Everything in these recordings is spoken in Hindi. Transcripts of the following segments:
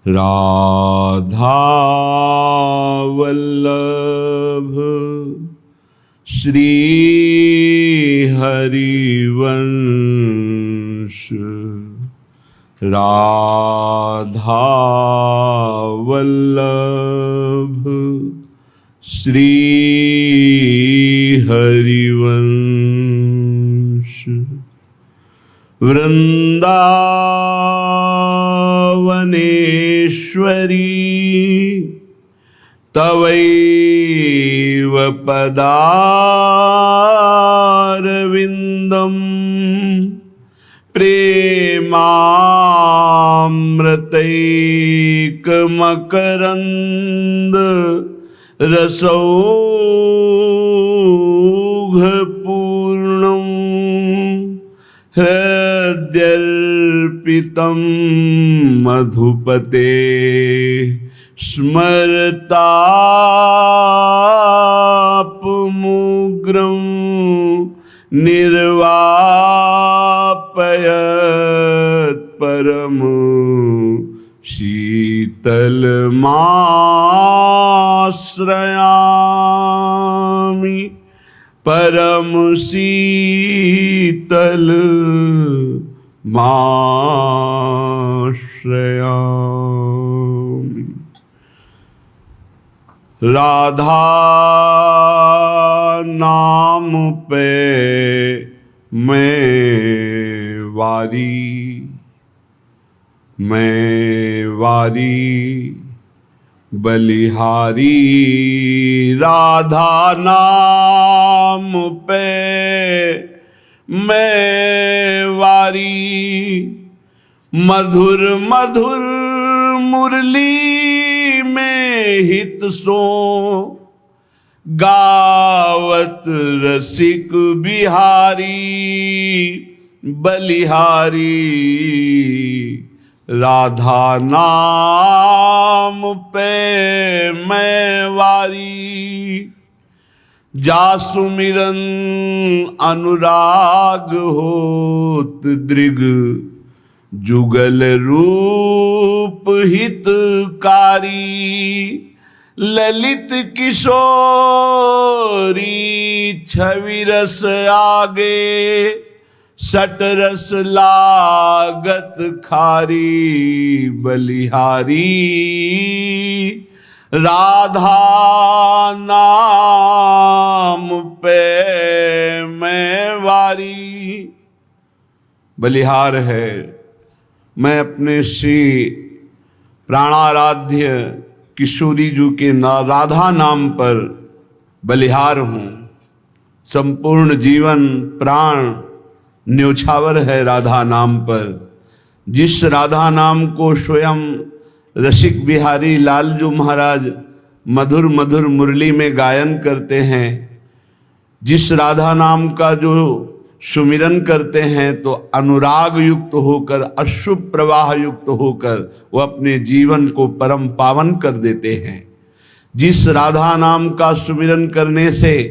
राधा वल्लभ श्री हरिवंश। राधा वल्लभ श्री हरिवंश। वृंदावनेश्वरी तवैव पदारविंदम प्रेमामृतैकमकरंद रसौघपूर्णं हृद्यर्पितं मधुपते स्मरतापमुग्रं निर्वापयत् परम शीतलमाश्रयामि। परम शीतल माश्रयामि। राधा नाम पे मैं वारी बलिहारी। राधा नाम पे मैं वारी, मधुर मधुर मुरली में हित सो गावत रसिक बिहारी बलिहारी। राधा नाम पे मैं वारी, जा सुमिरन अनुराग होत दृग जुगल रूप हितकारी। ललित किशोरी छवि रस आगे, सटरस लागत खारी बलिहारी। राधा नाम पे मैं वारी। बलिहार है, मैं अपने श्री प्राणाराध्य किशोरी जी के राधा नाम पर बलिहार हूँ। संपूर्ण जीवन प्राण न्योछावर है राधा नाम पर। जिस राधा नाम को स्वयं रसिक बिहारी लालजू महाराज मधुर मधुर मुरली में गायन करते हैं, जिस राधा नाम का जो सुमिरन करते हैं तो अनुराग युक्त होकर, अश्रु प्रवाह युक्त होकर वो अपने जीवन को परम पावन कर देते हैं। जिस राधा नाम का सुमिरन करने से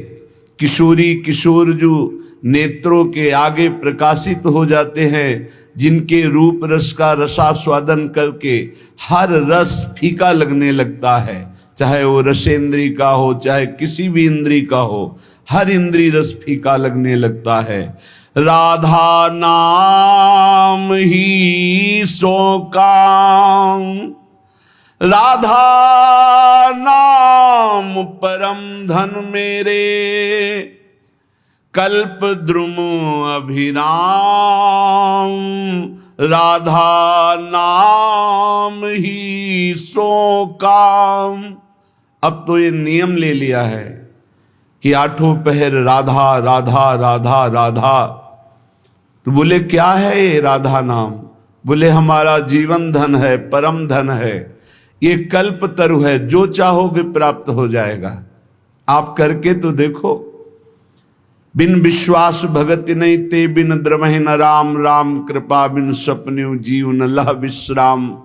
किशोरी किशोर जो नेत्रों के आगे प्रकाशित हो जाते हैं, जिनके रूप रस का रसास्वादन करके हर रस फीका लगने लगता है, चाहे वो रसेंद्री का हो चाहे किसी भी इंद्री का हो, हर इंद्री रस फीका लगने लगता है। राधा नाम ही सो काम, राधा नाम परम धन मेरे। कल्प द्रुम अभिराम, राधा नाम ही सो काम। अब तो ये नियम ले लिया है कि आठों पहर राधा राधा राधा राधा। तो बोले क्या है ये राधा नाम? बोले हमारा जीवन धन है, परम धन है, ये कल्प तरु है, जो चाहोगे प्राप्त हो जाएगा। आप करके तो देखो। बिन विश्वास भगति नहीं ते, बिन द्रमहि न राम, राम कृपा बिन सपन्यु जीव न लह विश्राम।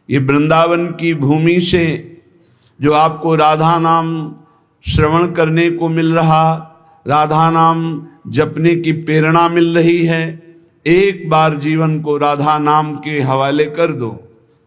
ये वृंदावन की भूमि से जो आपको राधा नाम श्रवण करने को मिल रहा, राधा नाम जपने की प्रेरणा मिल रही है, एक बार जीवन को राधा नाम के हवाले कर दो,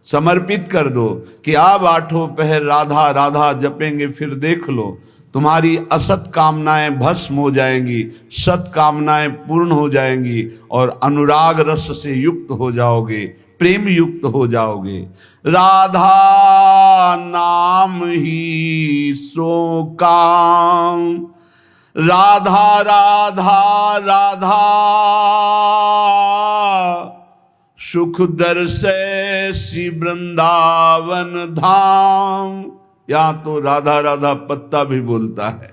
समर्पित कर दो कि आप आठों पहर राधा राधा जपेंगे, फिर देख लो तुम्हारी असत कामनाएं भस्म हो जाएंगी, सत कामनाएं पूर्ण हो जाएंगी और अनुराग रस से युक्त हो जाओगे, प्रेम युक्त हो जाओगे। राधा नाम ही सो काम, राधा राधा राधा सुख दर्शे श्री वृंदावन धाम। यहां तो राधा राधा पत्ता भी बोलता है,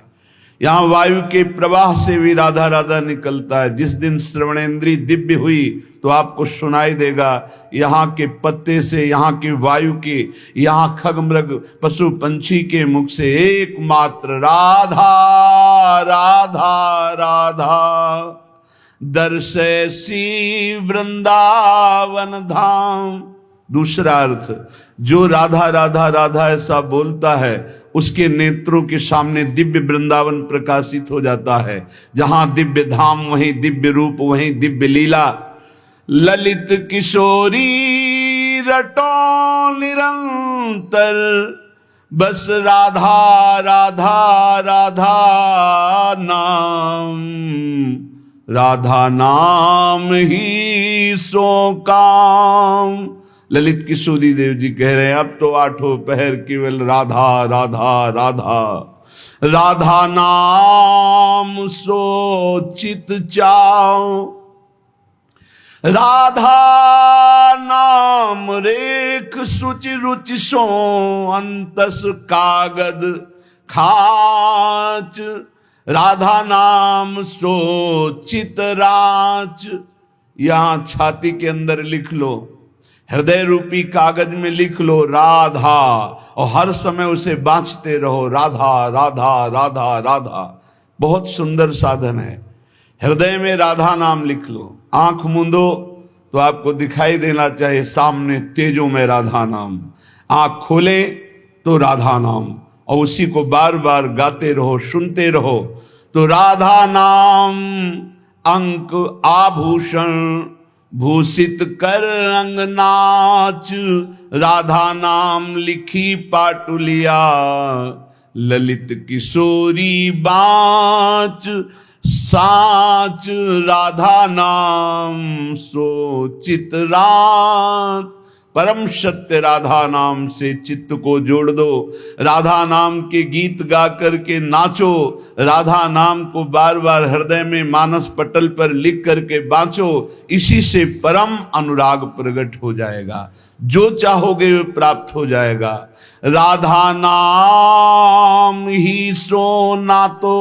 यहां वायु के प्रवाह से भी राधा राधा निकलता है। जिस दिन श्रवणेंद्री दिव्य हुई तो आपको सुनाई देगा यहाँ के पत्ते से, यहाँ के वायु के, यहाँ खग मृग पशु पंछी के मुख से एकमात्र राधा राधा राधा दर्शे सी वृंदावन धाम। दूसरा अर्थ, जो राधा राधा राधा ऐसा बोलता है उसके नेत्रों के सामने दिव्य वृंदावन प्रकाशित हो जाता है। जहां दिव्य धाम वहीं दिव्य रूप, वहीं दिव्य लीला। ललित किशोरी रटो निरंतर, बस राधा राधा राधा नाम, राधा नाम ही सो काम। ललित किशोरी देव जी कह रहे हैं अब तो आठों पहर केवल राधा राधा राधा, राधा नाम सो चित चाओ। राधा नाम रेख सुचि रुचि सो, अंतस कागद खाच। राधा नाम सो चित राच। यहां छाती के अंदर लिख लो, हृदय रूपी कागज में लिख लो राधा, और हर समय उसे बांचते रहो, राधा राधा राधा राधा। बहुत सुंदर साधन है। हृदय में राधा नाम लिख लो, आंख मूंदो तो आपको दिखाई देना चाहिए सामने तेजों में राधा नाम, आंख खोले तो राधा नाम, और उसी को बार बार गाते रहो, सुनते रहो। तो राधा नाम अंक आभूषण भूषित कर अंगनाच, राधा नाम लिखी पाटुलिया, ललित किशोरी बाच साच। राधा नाम सो चित रात। परम सत्य राधा नाम से चित्त को जोड़ दो, राधा नाम के गीत गा करके नाचो, राधा नाम को बार बार हृदय में मानस पटल पर लिख करके बांचो। इसी से परम अनुराग प्रकट हो जाएगा, जो चाहोगे वो प्राप्त हो जाएगा। राधा नाम ही सो नातो,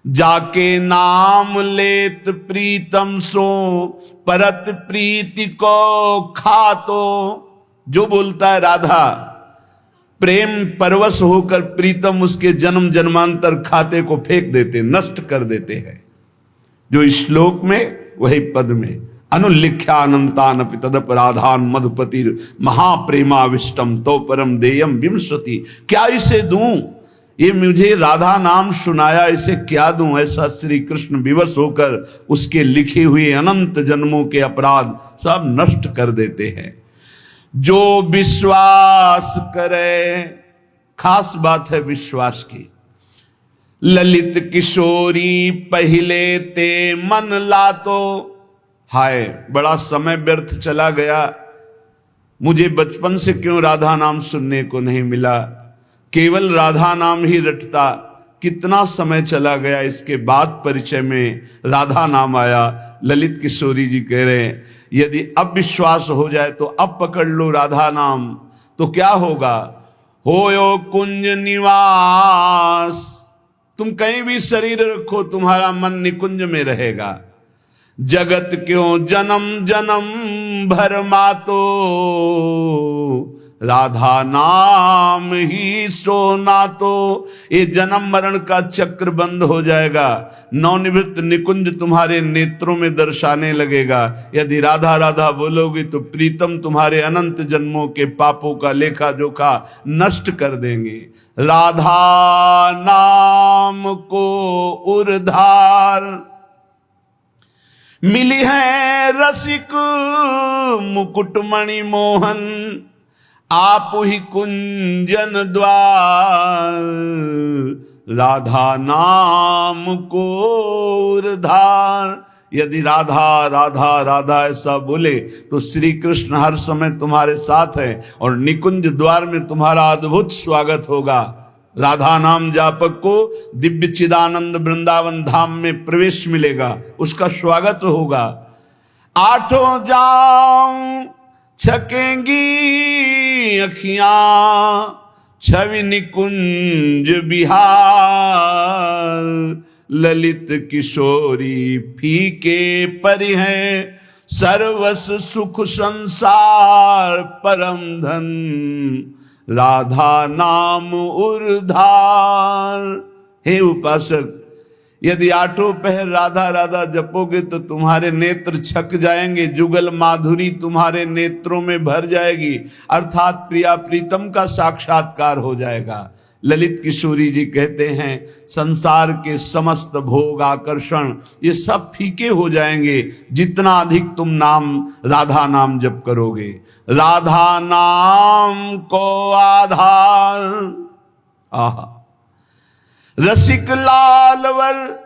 जाके नाम लेत प्रीतम सो, परत प्रीति को खातो। जो बोलता है राधा, प्रेम परवश होकर प्रीतम उसके जन्म जन्मांतर खाते को फेंक देते, नष्ट कर देते हैं। जो इस श्लोक में वही पद में, अनुल्लिख्यानंतान तदपराधान मधुपति महाप्रेमाविष्टम तो परम देयम विमसति। क्या इसे दूं, ये मुझे राधा नाम सुनाया, इसे क्या दूं। ऐसा श्री कृष्ण विवश होकर उसके लिखे हुए अनंत जन्मों के अपराध सब नष्ट कर देते हैं। जो विश्वास करे, खास बात है विश्वास की। ललित किशोरी पहले ते मन लातो। हाय बड़ा समय व्यर्थ चला गया, मुझे बचपन से क्यों राधा नाम सुनने को नहीं मिला, केवल राधा नाम ही रटता। कितना समय चला गया, इसके बाद परिचय में राधा नाम आया। ललित किशोरी जी कह रहे हैं यदि अब विश्वास हो जाए तो अब पकड़ लो राधा नाम, तो क्या होगा। होयो कुंज निवास, तुम कहीं भी शरीर रखो तुम्हारा मन निकुंज में रहेगा। जगत क्यों जन्म जन्म भर मातो, राधा नाम ही सोना तो। ये जन्म मरण का चक्र बंद हो जाएगा, नवनिवृत्त निकुंज तुम्हारे नेत्रों में दर्शाने लगेगा। यदि राधा राधा बोलोगे तो प्रीतम तुम्हारे अनंत जन्मों के पापों का लेखा जोखा नष्ट कर देंगे। राधा नाम को उर्धार, मिली है रसिक मुकुटमणि मोहन, आप ही कुंजन द्वार, राधा नाम को उर्धार। यदि राधा राधा राधा ऐसा बोले तो श्री कृष्ण हर समय तुम्हारे साथ है और निकुंज द्वार में तुम्हारा अद्भुत स्वागत होगा। राधा नाम जापक को दिव्य चिदानंद वृंदावन धाम में प्रवेश मिलेगा, उसका स्वागत होगा। आठों जाम छकेंगी अखियां, छवि निकुंज बिहार, ललित किशोरी फीके परि हैं, सर्वस सुख संसार परम धन, राधा नाम उर्धार। हे उपासक, यदि आठों पहर राधा राधा जपोगे तो तुम्हारे नेत्र छक जाएंगे, जुगल माधुरी तुम्हारे नेत्रों में भर जाएगी, अर्थात प्रिया प्रीतम का साक्षात्कार हो जाएगा। ललित किशोरी जी कहते हैं संसार के समस्त भोग आकर्षण ये सब फीके हो जाएंगे जितना अधिक तुम नाम राधा नाम जप करोगे। राधा नाम को आधार, आहा रसिक लालवर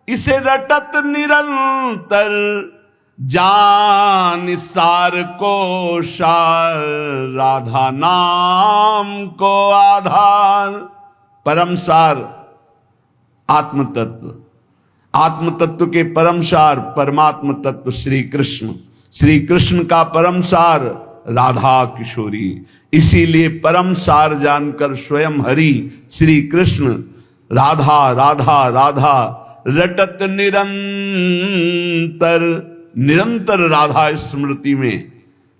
इसे रटत निरंतर, जान सार को सार, राधा नाम को आधार। परम सार आत्म तत्व, आत्म तत्व के परम सार परमात्म तत्व श्री कृष्ण, श्री कृष्ण का परम सार राधा किशोरी। इसीलिए परम सार जानकर स्वयं हरि श्री कृष्ण राधा राधा राधा रटत निरंतर, निरंतर राधा स्मृति में।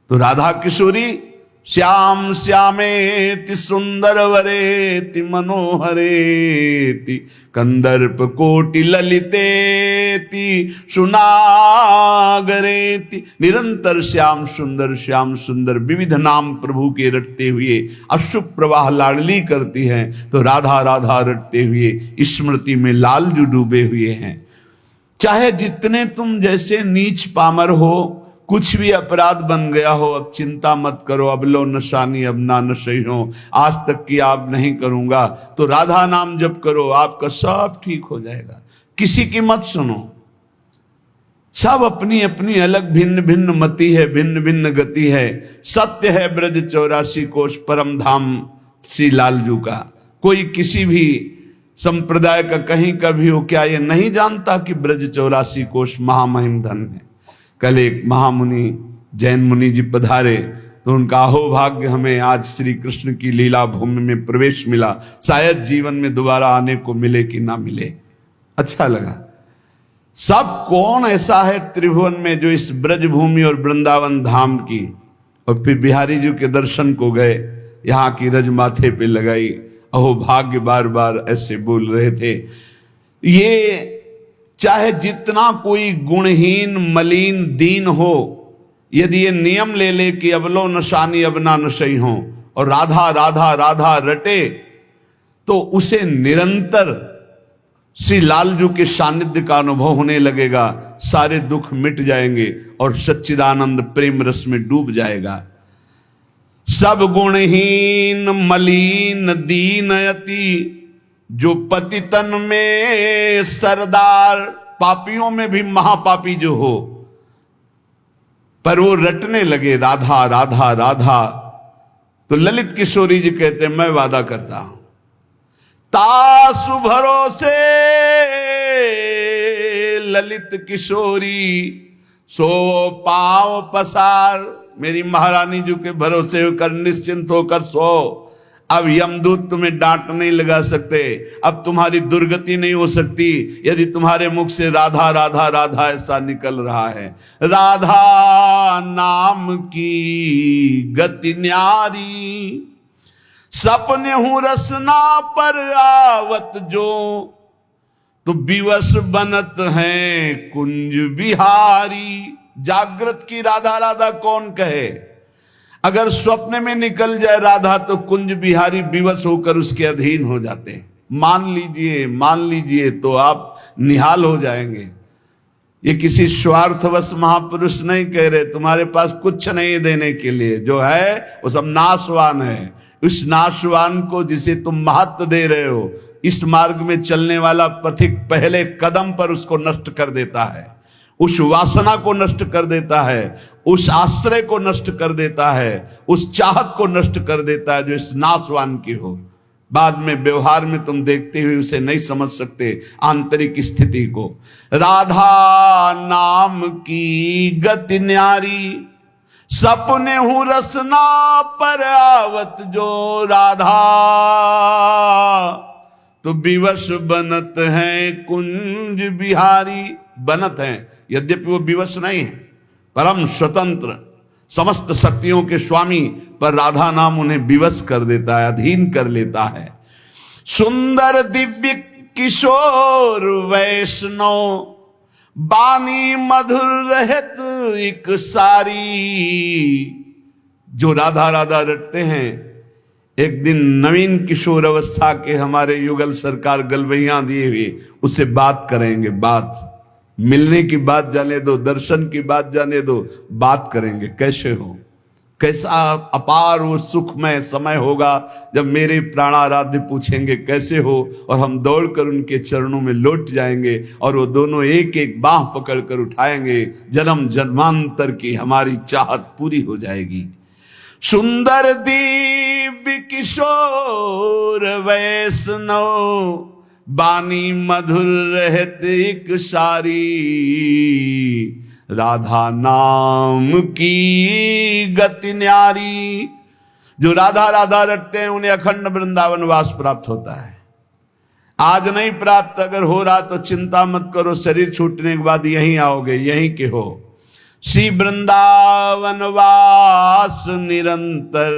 तो राधा किशोरी श्याम श्यामेति सुंदर वरेति मनोहरेति, कंदर्प कोटि ललितेति सुनागरेति। निरंतर श्याम सुंदर विविध नाम प्रभु के रटते हुए अश्रु प्रवाह लाडली करती हैं, तो राधा राधा रटते हुए स्मृति में लालजू डूबे हुए हैं। चाहे जितने तुम जैसे नीच पामर हो, कुछ भी अपराध बन गया हो, अब चिंता मत करो, अब लो नशानी अब ना नशई हो, आज तक की आप नहीं करूंगा, तो राधा नाम जप करो, आपका सब ठीक हो जाएगा। किसी की मत सुनो, सब अपनी अपनी अलग भिन्न भिन्न मति है, भिन्न भिन्न गति है। सत्य है ब्रज 84 कोश परम धाम श्री लालजू का। कोई किसी भी संप्रदाय का कहीं का भी हो, क्या ये नहीं जानता कि ब्रज 84 कोश महामहिम धन है। कल एक महामुनि जैन मुनि जी पधारे तो उनका अहोभाग्य हमें आज श्री कृष्ण की लीला भूमि में प्रवेश मिला, शायद जीवन में दोबारा आने को मिले कि ना मिले। अच्छा लगा। सब कौन ऐसा है त्रिभुवन में जो इस ब्रज भूमि और वृंदावन धाम की, और फिर बिहारी जी के दर्शन को गए, यहाँ की रज माथे पे लगाई, अहोभाग्य बार बार ऐसे बोल रहे थे। ये चाहे जितना कोई गुणहीन मलिन दीन हो, यदि ये नियम ले ले कि अब लो नशानी अब ना नशई हो और राधा राधा राधा रटे, तो उसे निरंतर श्री लालजू के सानिध्य का अनुभव होने लगेगा, सारे दुख मिट जाएंगे और सच्चिदानंद प्रेम रस में डूब जाएगा। सब गुणहीन मलिन दीन यति, जो पतितन में सरदार, पापियों में भी महापापी जो हो, पर वो रटने लगे राधा राधा राधा, तो ललित किशोरी जी कहते हैं मैं वादा करता हूं तासु भरोसे ललित किशोरी सो पांव पसार। मेरी महारानी जी के भरोसे होकर निश्चिंत होकर सो। अब यमदूत तुम्हें डांट नहीं लगा सकते, अब तुम्हारी दुर्गति नहीं हो सकती यदि तुम्हारे मुख से राधा राधा राधा ऐसा निकल रहा है। राधा नाम की गति न्यारी, सपने हूं रसना पर आवत जो, तो विवश बनत है कुंज बिहारी। जागृत की राधा राधा कौन कहे, अगर स्वप्न में निकल जाए राधा तो कुंज बिहारी विवश होकर उसके अधीन हो जाते हैं। मान लीजिए तो आप निहाल हो जाएंगे। ये किसी स्वार्थवश महापुरुष नहीं कह रहे, तुम्हारे पास कुछ नहीं देने के लिए, जो है वो सब नाशवान है। उस नाशवान को जिसे तुम महत्व दे रहे हो, इस मार्ग में चलने वाला पथिक पहले कदम पर उसको नष्ट कर देता है, उस वासना को नष्ट कर देता है, उस आश्रय को नष्ट कर देता है, उस चाहत को नष्ट कर देता है जो इस नाशवान की हो। बाद में व्यवहार में तुम देखते हुए उसे नहीं समझ सकते आंतरिक स्थिति को। राधा नाम की गति न्यारी, सपने हूं रसना पर आवत जो राधा, तो विवश बनत है कुंज बिहारी। बनत है, यद्यपि वो विवश नहीं है, परम स्वतंत्र समस्त शक्तियों के स्वामी, पर राधा नाम उन्हें विवश कर देता है, अधीन कर लेता है। सुंदर दिव्य किशोर वैष्णव, बानी मधुर रहत एक सारी। जो राधा राधा रटते हैं, एक दिन नवीन किशोर अवस्था के हमारे युगल सरकार गलवैया दिए हुए उससे बात करेंगे। बात मिलने की बात जाने दो, दर्शन की बात जाने दो, बात करेंगे कैसे हो, कैसा अपार वो सुखमय समय होगा जब मेरे प्राणाराध्य पूछेंगे कैसे हो, और हम दौड़कर उनके चरणों में लौट जाएंगे और वो दोनों एक एक बाह पकड़कर उठाएंगे। जन्म जन्मांतर की हमारी चाहत पूरी हो जाएगी। सुंदर दिव्य किशोर वैष्णव, बानी मधुर रहत एक सारी। राधा नाम की गति न्यारी। जो राधा राधा रटते हैं उन्हें अखंड वृंदावन वास प्राप्त होता है। आज नहीं प्राप्त, अगर हो रहा तो चिंता मत करो, शरीर छूटने के बाद यहीं आओगे, यहीं के हो। श्री वृंदावन वास निरंतर,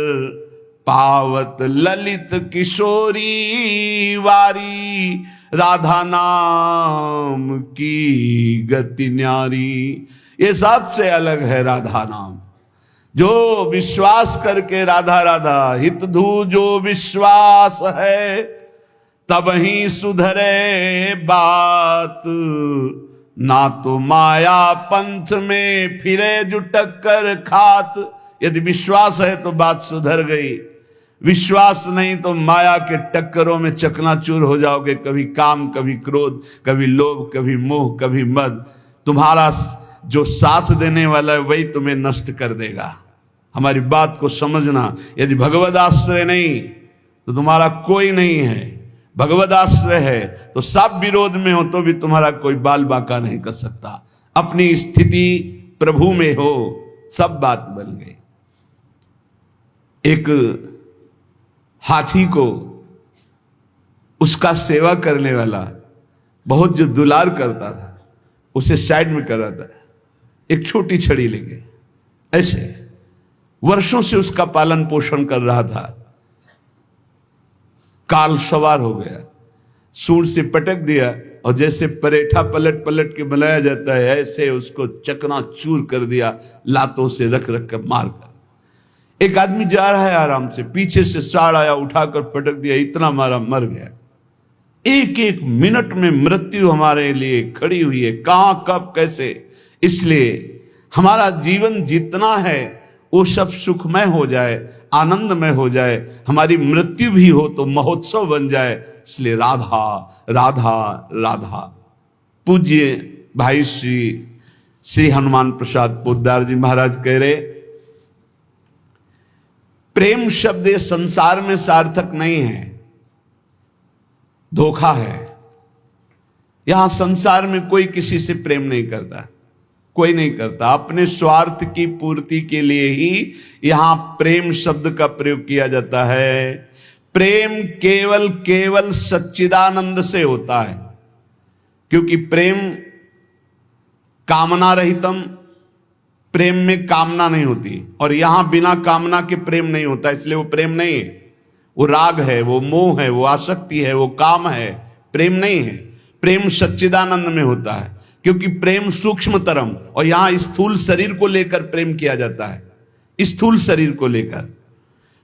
पावत ललित किशोरी वारी। राधा नाम की गति न्यारी। ये सबसे अलग है राधा नाम। जो विश्वास करके राधा राधा हित धू जो विश्वास है, तब ही सुधरे बात। ना तो माया पंथ में फिरे जो टक्कर खात। यदि विश्वास है तो बात सुधर गई, विश्वास नहीं तो माया के टक्करों में चकनाचूर हो जाओगे। कभी काम, कभी क्रोध, कभी लोभ, कभी मोह, कभी मद। तुम्हारा जो साथ देने वाला है वही तुम्हें नष्ट कर देगा। हमारी बात को समझना। यदि भगवद आश्रय नहीं तो तुम्हारा कोई नहीं है, भगवद आश्रय है तो सब विरोध में हो तो भी तुम्हारा कोई बाल बाका नहीं कर सकता। अपनी स्थिति प्रभु में हो, सब बात बन गई। एक हाथी को उसका सेवा करने वाला बहुत जो दुलार करता था, उसे साइड में कर रहा था, एक छोटी छड़ी लेके ऐसे वर्षों से उसका पालन पोषण कर रहा था। काल सवार हो गया, सूंड से पटक दिया और जैसे परेठा पलट पलट के बनाया जाता है ऐसे उसको चकनाचूर कर दिया, लातों से रख रख कर मार कर। एक आदमी जा रहा है आराम से, पीछे से साड़ आया, उठाकर पटक दिया, इतना मारा, मर गया। एक एक मिनट में मृत्यु हमारे लिए खड़ी हुई है, कहां कब कैसे। इसलिए हमारा जीवन जितना है वो सब सुखमय हो जाए, आनंदमय हो जाए। हमारी मृत्यु भी हो तो महोत्सव बन जाए। इसलिए राधा राधा राधा। पूज्य भाई श्री हनुमान प्रसाद पोद्दार जी महाराज कह रहे, प्रेम शब्द ये संसार में सार्थक नहीं है, धोखा है। यहां संसार में कोई किसी से प्रेम नहीं करता, कोई नहीं करता। अपने स्वार्थ की पूर्ति के लिए ही यहां प्रेम शब्द का प्रयोग किया जाता है। प्रेम केवल केवल सच्चिदानंद से होता है, क्योंकि प्रेम कामना रहितम, प्रेम में कामना नहीं होती, और यहां बिना कामना के प्रेम नहीं होता, इसलिए वो प्रेम नहीं है। वो राग है, वो मोह है, वो आसक्ति है, वो काम है, प्रेम नहीं है। प्रेम सच्चिदानंद में होता है, क्योंकि प्रेम सूक्ष्मतरम, और यहां स्थूल शरीर को लेकर प्रेम किया जाता है। स्थूल शरीर को लेकर,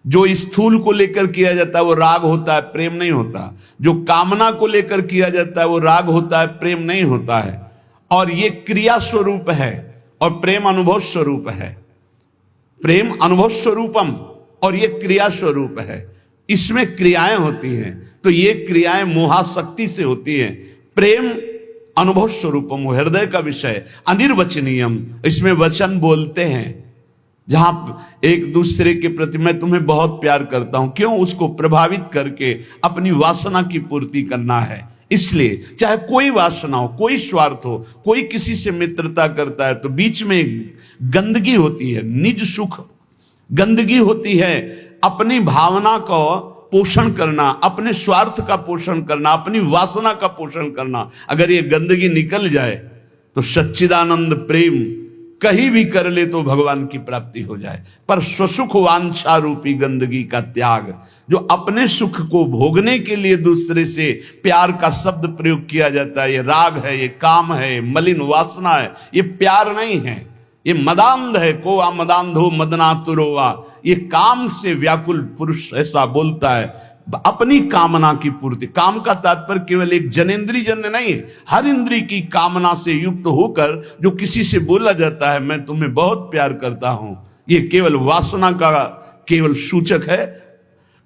जो स्थूल को लेकर किया जाता है वो राग होता है, प्रेम नहीं होता। जो कामना को लेकर किया जाता है वो राग होता है, प्रेम नहीं होता है। और ये क्रिया स्वरूप है और प्रेम अनुभव स्वरूप है। प्रेम अनुभव स्वरूपम और ये क्रिया स्वरूप है, इसमें क्रियाएं होती हैं। तो ये क्रियाएं मोहाशक्ति से होती हैं। प्रेम अनुभव स्वरूपम, हृदय का विषय, अनिर्वचनीयम, इसमें वचन बोलते हैं। जहां एक दूसरे के प्रति मैं तुम्हें बहुत प्यार करता हूं, क्यों? उसको प्रभावित करके अपनी वासना की पूर्ति करना है। इसलिए चाहे कोई वासना हो, कोई स्वार्थ हो, कोई किसी से मित्रता करता है तो बीच में गंदगी होती है, निज सुख गंदगी होती है। अपनी भावना को पोषण करना, अपने स्वार्थ का पोषण करना, अपनी वासना का पोषण करना, अगर ये गंदगी निकल जाए तो सच्चिदानंद प्रेम कहीं भी कर ले तो भगवान की प्राप्ति हो जाए। पर स्वसुख वांछा रूपी गंदगी का त्याग, जो अपने सुख को भोगने के लिए दूसरे से प्यार का शब्द प्रयोग किया जाता है, ये राग है, ये काम है, ये मलिन वासना है, ये प्यार नहीं है, ये मदांध है। को आ मदांधो मदनातुरोवा, ये काम से व्याकुल पुरुष ऐसा बोलता है। अपनी कामना की पूर्ति, काम का तात्पर्य केवल एक जनेन्द्रीय जन्य नहीं है, हर इंद्री की कामना से युक्त होकर जो किसी से बोला जाता है मैं तुम्हें बहुत प्यार करता हूं, ये केवल वासना का केवल सूचक है।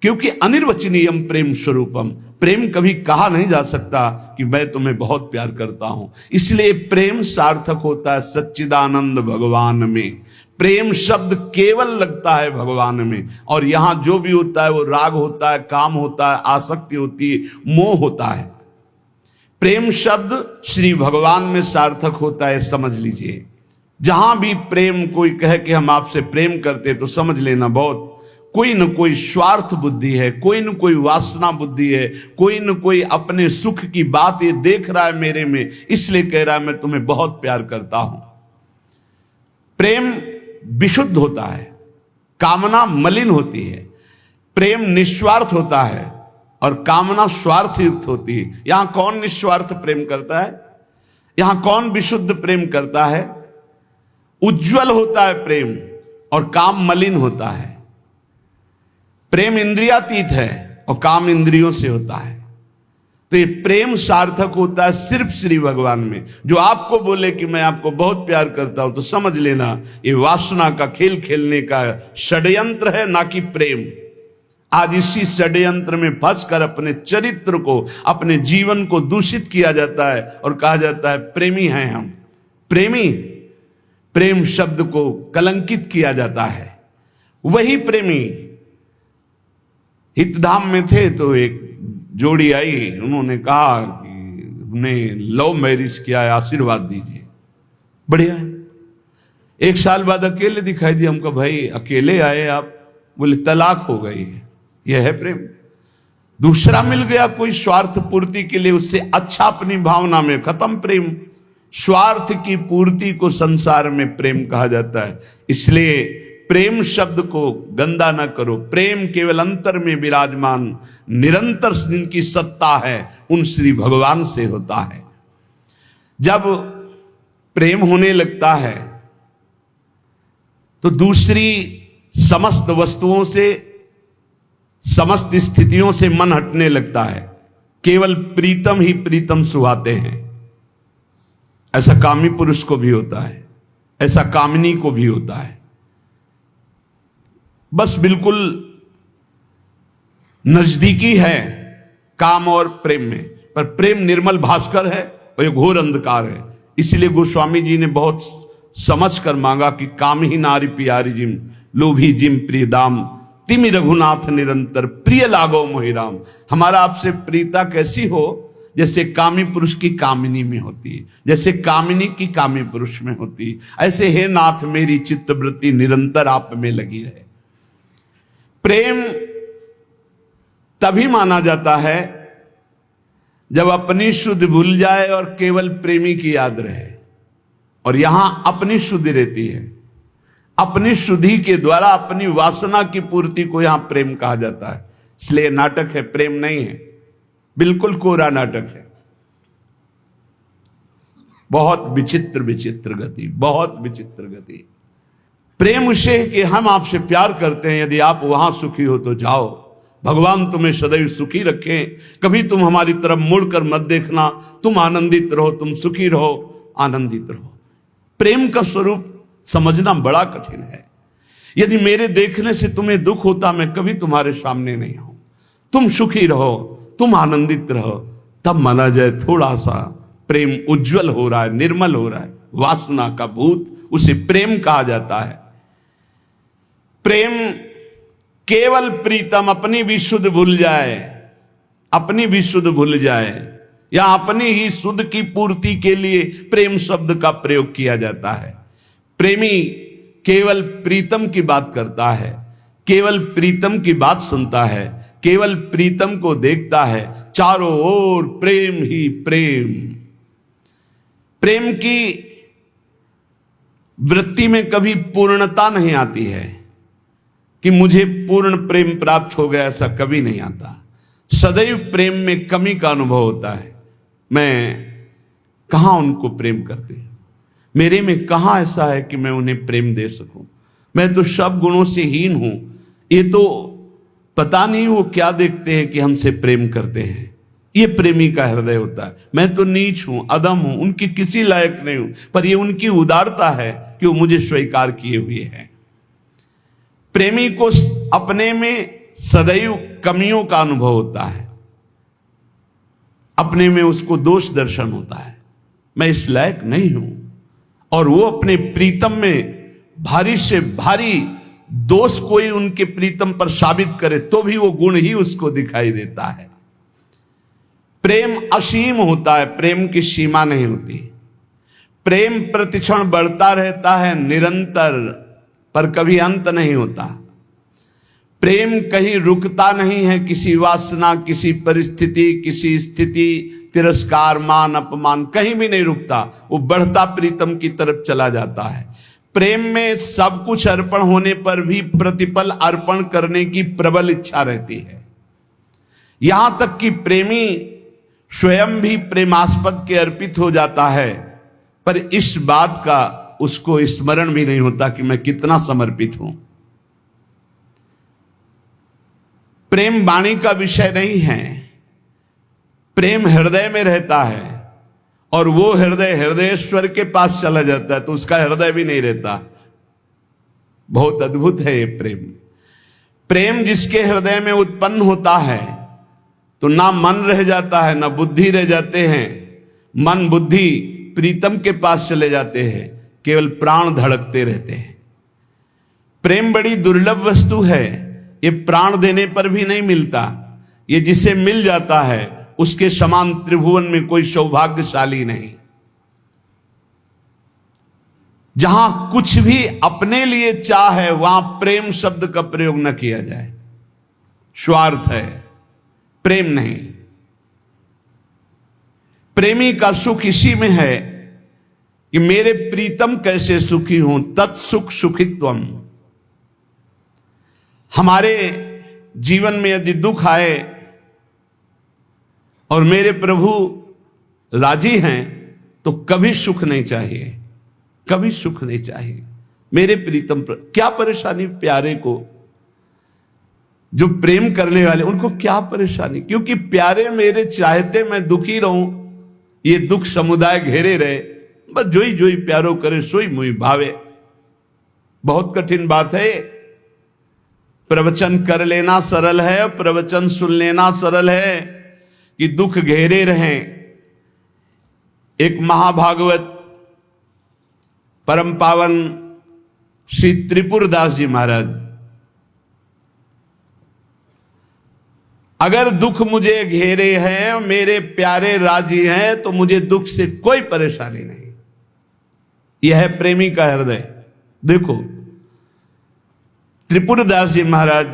क्योंकि अनिर्वचनीयम प्रेम स्वरूपम, प्रेम कभी कहा नहीं जा सकता कि मैं तुम्हें बहुत प्यार करता हूं। इसलिए प्रेम सार्थक होता है सच्चिदानंद भगवान में। प्रेम शब्द केवल लगता है भगवान में, और यहां जो भी होता है वो राग होता है, काम होता है, आसक्ति होती है, मोह होता है। प्रेम शब्द श्री भगवान में सार्थक होता है, समझ लीजिए। जहां भी प्रेम कोई कहे कि हम आपसे प्रेम करते, तो समझ लेना बहुत कोई न कोई स्वार्थ बुद्धि है, कोई न कोई वासना बुद्धि है, कोई न कोई अपने सुख की बात ये देख रहा है मेरे में, इसलिए कह रहा है मैं तुम्हें बहुत प्यार करता हूं। प्रेम विशुद्ध होता है, कामना मलिन होती है। प्रेम निस्वार्थ होता है और कामना स्वार्थ युक्त होती है। यहां कौन निस्वार्थ प्रेम करता है? यहां कौन विशुद्ध प्रेम करता है? उज्जवल होता है प्रेम और काम मलिन होता है। प्रेम इंद्रियातीत है और काम इंद्रियों से होता है। तो ये प्रेम सार्थक होता है सिर्फ श्री भगवान में। जो आपको बोले कि मैं आपको बहुत प्यार करता हूं, तो समझ लेना ये वासना का खेल खेलने का षड्यंत्र है, ना कि प्रेम। आज इसी षड्यंत्र में फंसकर अपने चरित्र को, अपने जीवन को दूषित किया जाता है और कहा जाता है प्रेमी हैं हम। प्रेमी, प्रेम शब्द को कलंकित किया जाता है। वही प्रेमी हितधाम में थे तो एक जोड़ी आई, उन्होंने कहा कि हमने लव मैरिज किया है, आशीर्वाद दीजिए। बढ़िया है। एक साल बाद अकेले दिखाई दिया। हमको भाई अकेले आए आप? बोले तलाक हो गई है। यह है प्रेम। दूसरा मिल गया कोई स्वार्थ पूर्ति के लिए, उससे अच्छा अपनी भावना में, खत्म प्रेम। स्वार्थ की पूर्ति को संसार में प्रेम कहा जाता है। इसलिए प्रेम शब्द को गंदा न करो। प्रेम केवल अंतर में विराजमान निरंतर जिनकी सत्ता है उन श्री भगवान से होता है। जब प्रेम होने लगता है तो दूसरी समस्त वस्तुओं से, समस्त स्थितियों से मन हटने लगता है। केवल प्रीतम ही प्रीतम सुहाते हैं। ऐसा कामी पुरुष को भी होता है, ऐसा कामिनी को भी होता है। बस बिल्कुल नजदीकी है काम और प्रेम में, पर प्रेम निर्मल भास्कर है और ये घोर अंधकार है। इसलिए गोस्वामी जी ने बहुत समझ कर मांगा कि काम ही नारी प्यारी जिम, लोभी जिम प्रिय दाम, तिमि रघुनाथ निरंतर प्रिय लागो मोहिराम। हमारा आपसे प्रीता कैसी हो? जैसे कामी पुरुष की कामिनी में होती है, जैसे कामिनी की कामी पुरुष में होती है, ऐसे हे नाथ मेरी चित्तवृत्ति निरंतर आप में लगी रहे। प्रेम तभी माना जाता है जब अपनी शुद्ध भूल जाए और केवल प्रेमी की याद रहे। और यहां अपनी शुद्धि रहती है। अपनी शुद्धि के द्वारा अपनी वासना की पूर्ति को यहां प्रेम कहा जाता है। इसलिए नाटक है, प्रेम नहीं है। बिल्कुल कोरा नाटक है। बहुत विचित्र विचित्र गति, बहुत विचित्र गति। प्रेम उसे कि हम आपसे प्यार करते हैं, यदि आप वहां सुखी हो तो जाओ, भगवान तुम्हें सदैव सुखी रखें, कभी तुम हमारी तरफ मुड़कर मत देखना, तुम आनंदित रहो, तुम सुखी रहो, आनंदित रहो। प्रेम का स्वरूप समझना बड़ा कठिन है। यदि मेरे देखने से तुम्हें दुख होता, मैं कभी तुम्हारे सामने नहीं आऊं। तुम सुखी रहो, तुम आनंदित रहो, तब माना जाए थोड़ा सा प्रेम उज्जवल हो रहा है, निर्मल हो रहा है। वासना का भूत, उसे प्रेम कहा जाता है। प्रेम केवल प्रीतम अपनी भी शुद्ध भूल जाए, अपनी भी शुद्ध भूल जाए, या अपनी ही शुद्ध की पूर्ति के लिए प्रेम शब्द का प्रयोग किया जाता है। प्रेमी केवल प्रीतम की बात करता है, केवल प्रीतम की बात सुनता है, केवल प्रीतम को देखता है। चारों ओर प्रेम ही प्रेम। प्रेम की वृत्ति में कभी पूर्णता नहीं आती है कि मुझे पूर्ण प्रेम प्राप्त हो गया, ऐसा कभी नहीं आता। सदैव प्रेम में कमी का अनुभव होता है। मैं कहां उनको प्रेम करते हैं, मेरे में कहां ऐसा है कि मैं उन्हें प्रेम दे सकूं। मैं तो सब गुणों से हीन हूं, ये तो पता नहीं वो क्या देखते हैं कि हमसे प्रेम करते हैं। ये प्रेमी का हृदय होता है। मैं तो नीच हूं, अदम हूं, उनकी किसी लायक नहीं हूं, पर ये उनकी उदारता है कि वो मुझे स्वीकार किए हुए हैं। प्रेमी को अपने में सदैव कमियों का अनुभव होता है, अपने में उसको दोष दर्शन होता है, मैं इस लायक नहीं हूं। और वो अपने प्रीतम में भारी से भारी दोष कोई उनके प्रीतम पर साबित करे तो भी वो गुण ही उसको दिखाई देता है। प्रेम असीम होता है, प्रेम की सीमा नहीं होती। प्रेम प्रतिक्षण बढ़ता रहता है निरंतर, पर कभी अंत नहीं होता। प्रेम कहीं रुकता नहीं है, किसी वासना, किसी परिस्थिति, किसी स्थिति, तिरस्कार, मान, अपमान, कहीं भी नहीं रुकता। वो बढ़ता प्रीतम की तरफ चला जाता है। प्रेम में सब कुछ अर्पण होने पर भी प्रतिपल अर्पण करने की प्रबल इच्छा रहती है। यहां तक कि प्रेमी स्वयं भी प्रेमास्पद के अर्पित हो जाता है, पर इस बात का उसको स्मरण भी नहीं होता कि मैं कितना समर्पित हूं। प्रेम वाणी का विषय नहीं है, प्रेम हृदय में रहता है, और वो हृदय हृदयेश्वर के पास चला जाता है तो उसका हृदय भी नहीं रहता। बहुत अद्भुत है ये प्रेम। प्रेम जिसके हृदय में उत्पन्न होता है तो ना मन रह जाता है, ना बुद्धि रह जाते हैं। मन बुद्धि प्रीतम के पास चले जाते हैं, केवल प्राण धड़कते रहते हैं। प्रेम बड़ी दुर्लभ वस्तु है, ये प्राण देने पर भी नहीं मिलता। ये जिसे मिल जाता है उसके समान त्रिभुवन में कोई सौभाग्यशाली नहीं। जहां कुछ भी अपने लिए चाह है वहां प्रेम शब्द का प्रयोग न किया जाए। स्वार्थ है, प्रेम नहीं। प्रेमी का सुख इसी में है कि मेरे प्रीतम कैसे सुखी हों, तत्सुख सुखित्वम। हमारे जीवन में यदि दुख आए और मेरे प्रभु राजी हैं तो कभी सुख नहीं चाहिए, कभी सुख नहीं चाहिए। मेरे प्रीतम पर क्या परेशानी, प्यारे को जो प्रेम करने वाले उनको क्या परेशानी, क्योंकि प्यारे मेरे चाहते मैं दुखी रहूं, ये दुख समुदाय घेरे रहे, बस जोई जोई प्यारो करे सोई मुई भावे। बहुत कठिन बात है। प्रवचन कर लेना सरल है, प्रवचन सुन लेना सरल है, कि दुख घेरे रहें। एक महाभागवत परम पावन श्री त्रिपुरदास जी महाराज, अगर दुख मुझे घेरे हैं, मेरे प्यारे राजी हैं, तो मुझे दुख से कोई परेशानी नहीं। यह है प्रेमी का हृदय। देखो त्रिपुरदास जी महाराज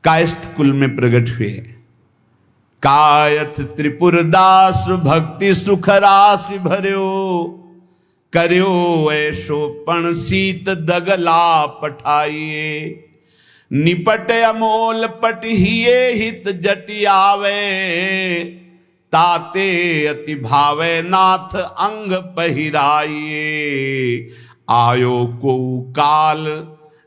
कायस्थ कुल में प्रकट हुए। कायथ त्रिपुरदास भक्ति सुख राशि भर्यो, कर्यो ऐशो पण सीत दगला पठाइए। निपट अमोल पटहिए हित जटियावे, ताते अति भावे नाथ अंग पहिराइए। आयो को काल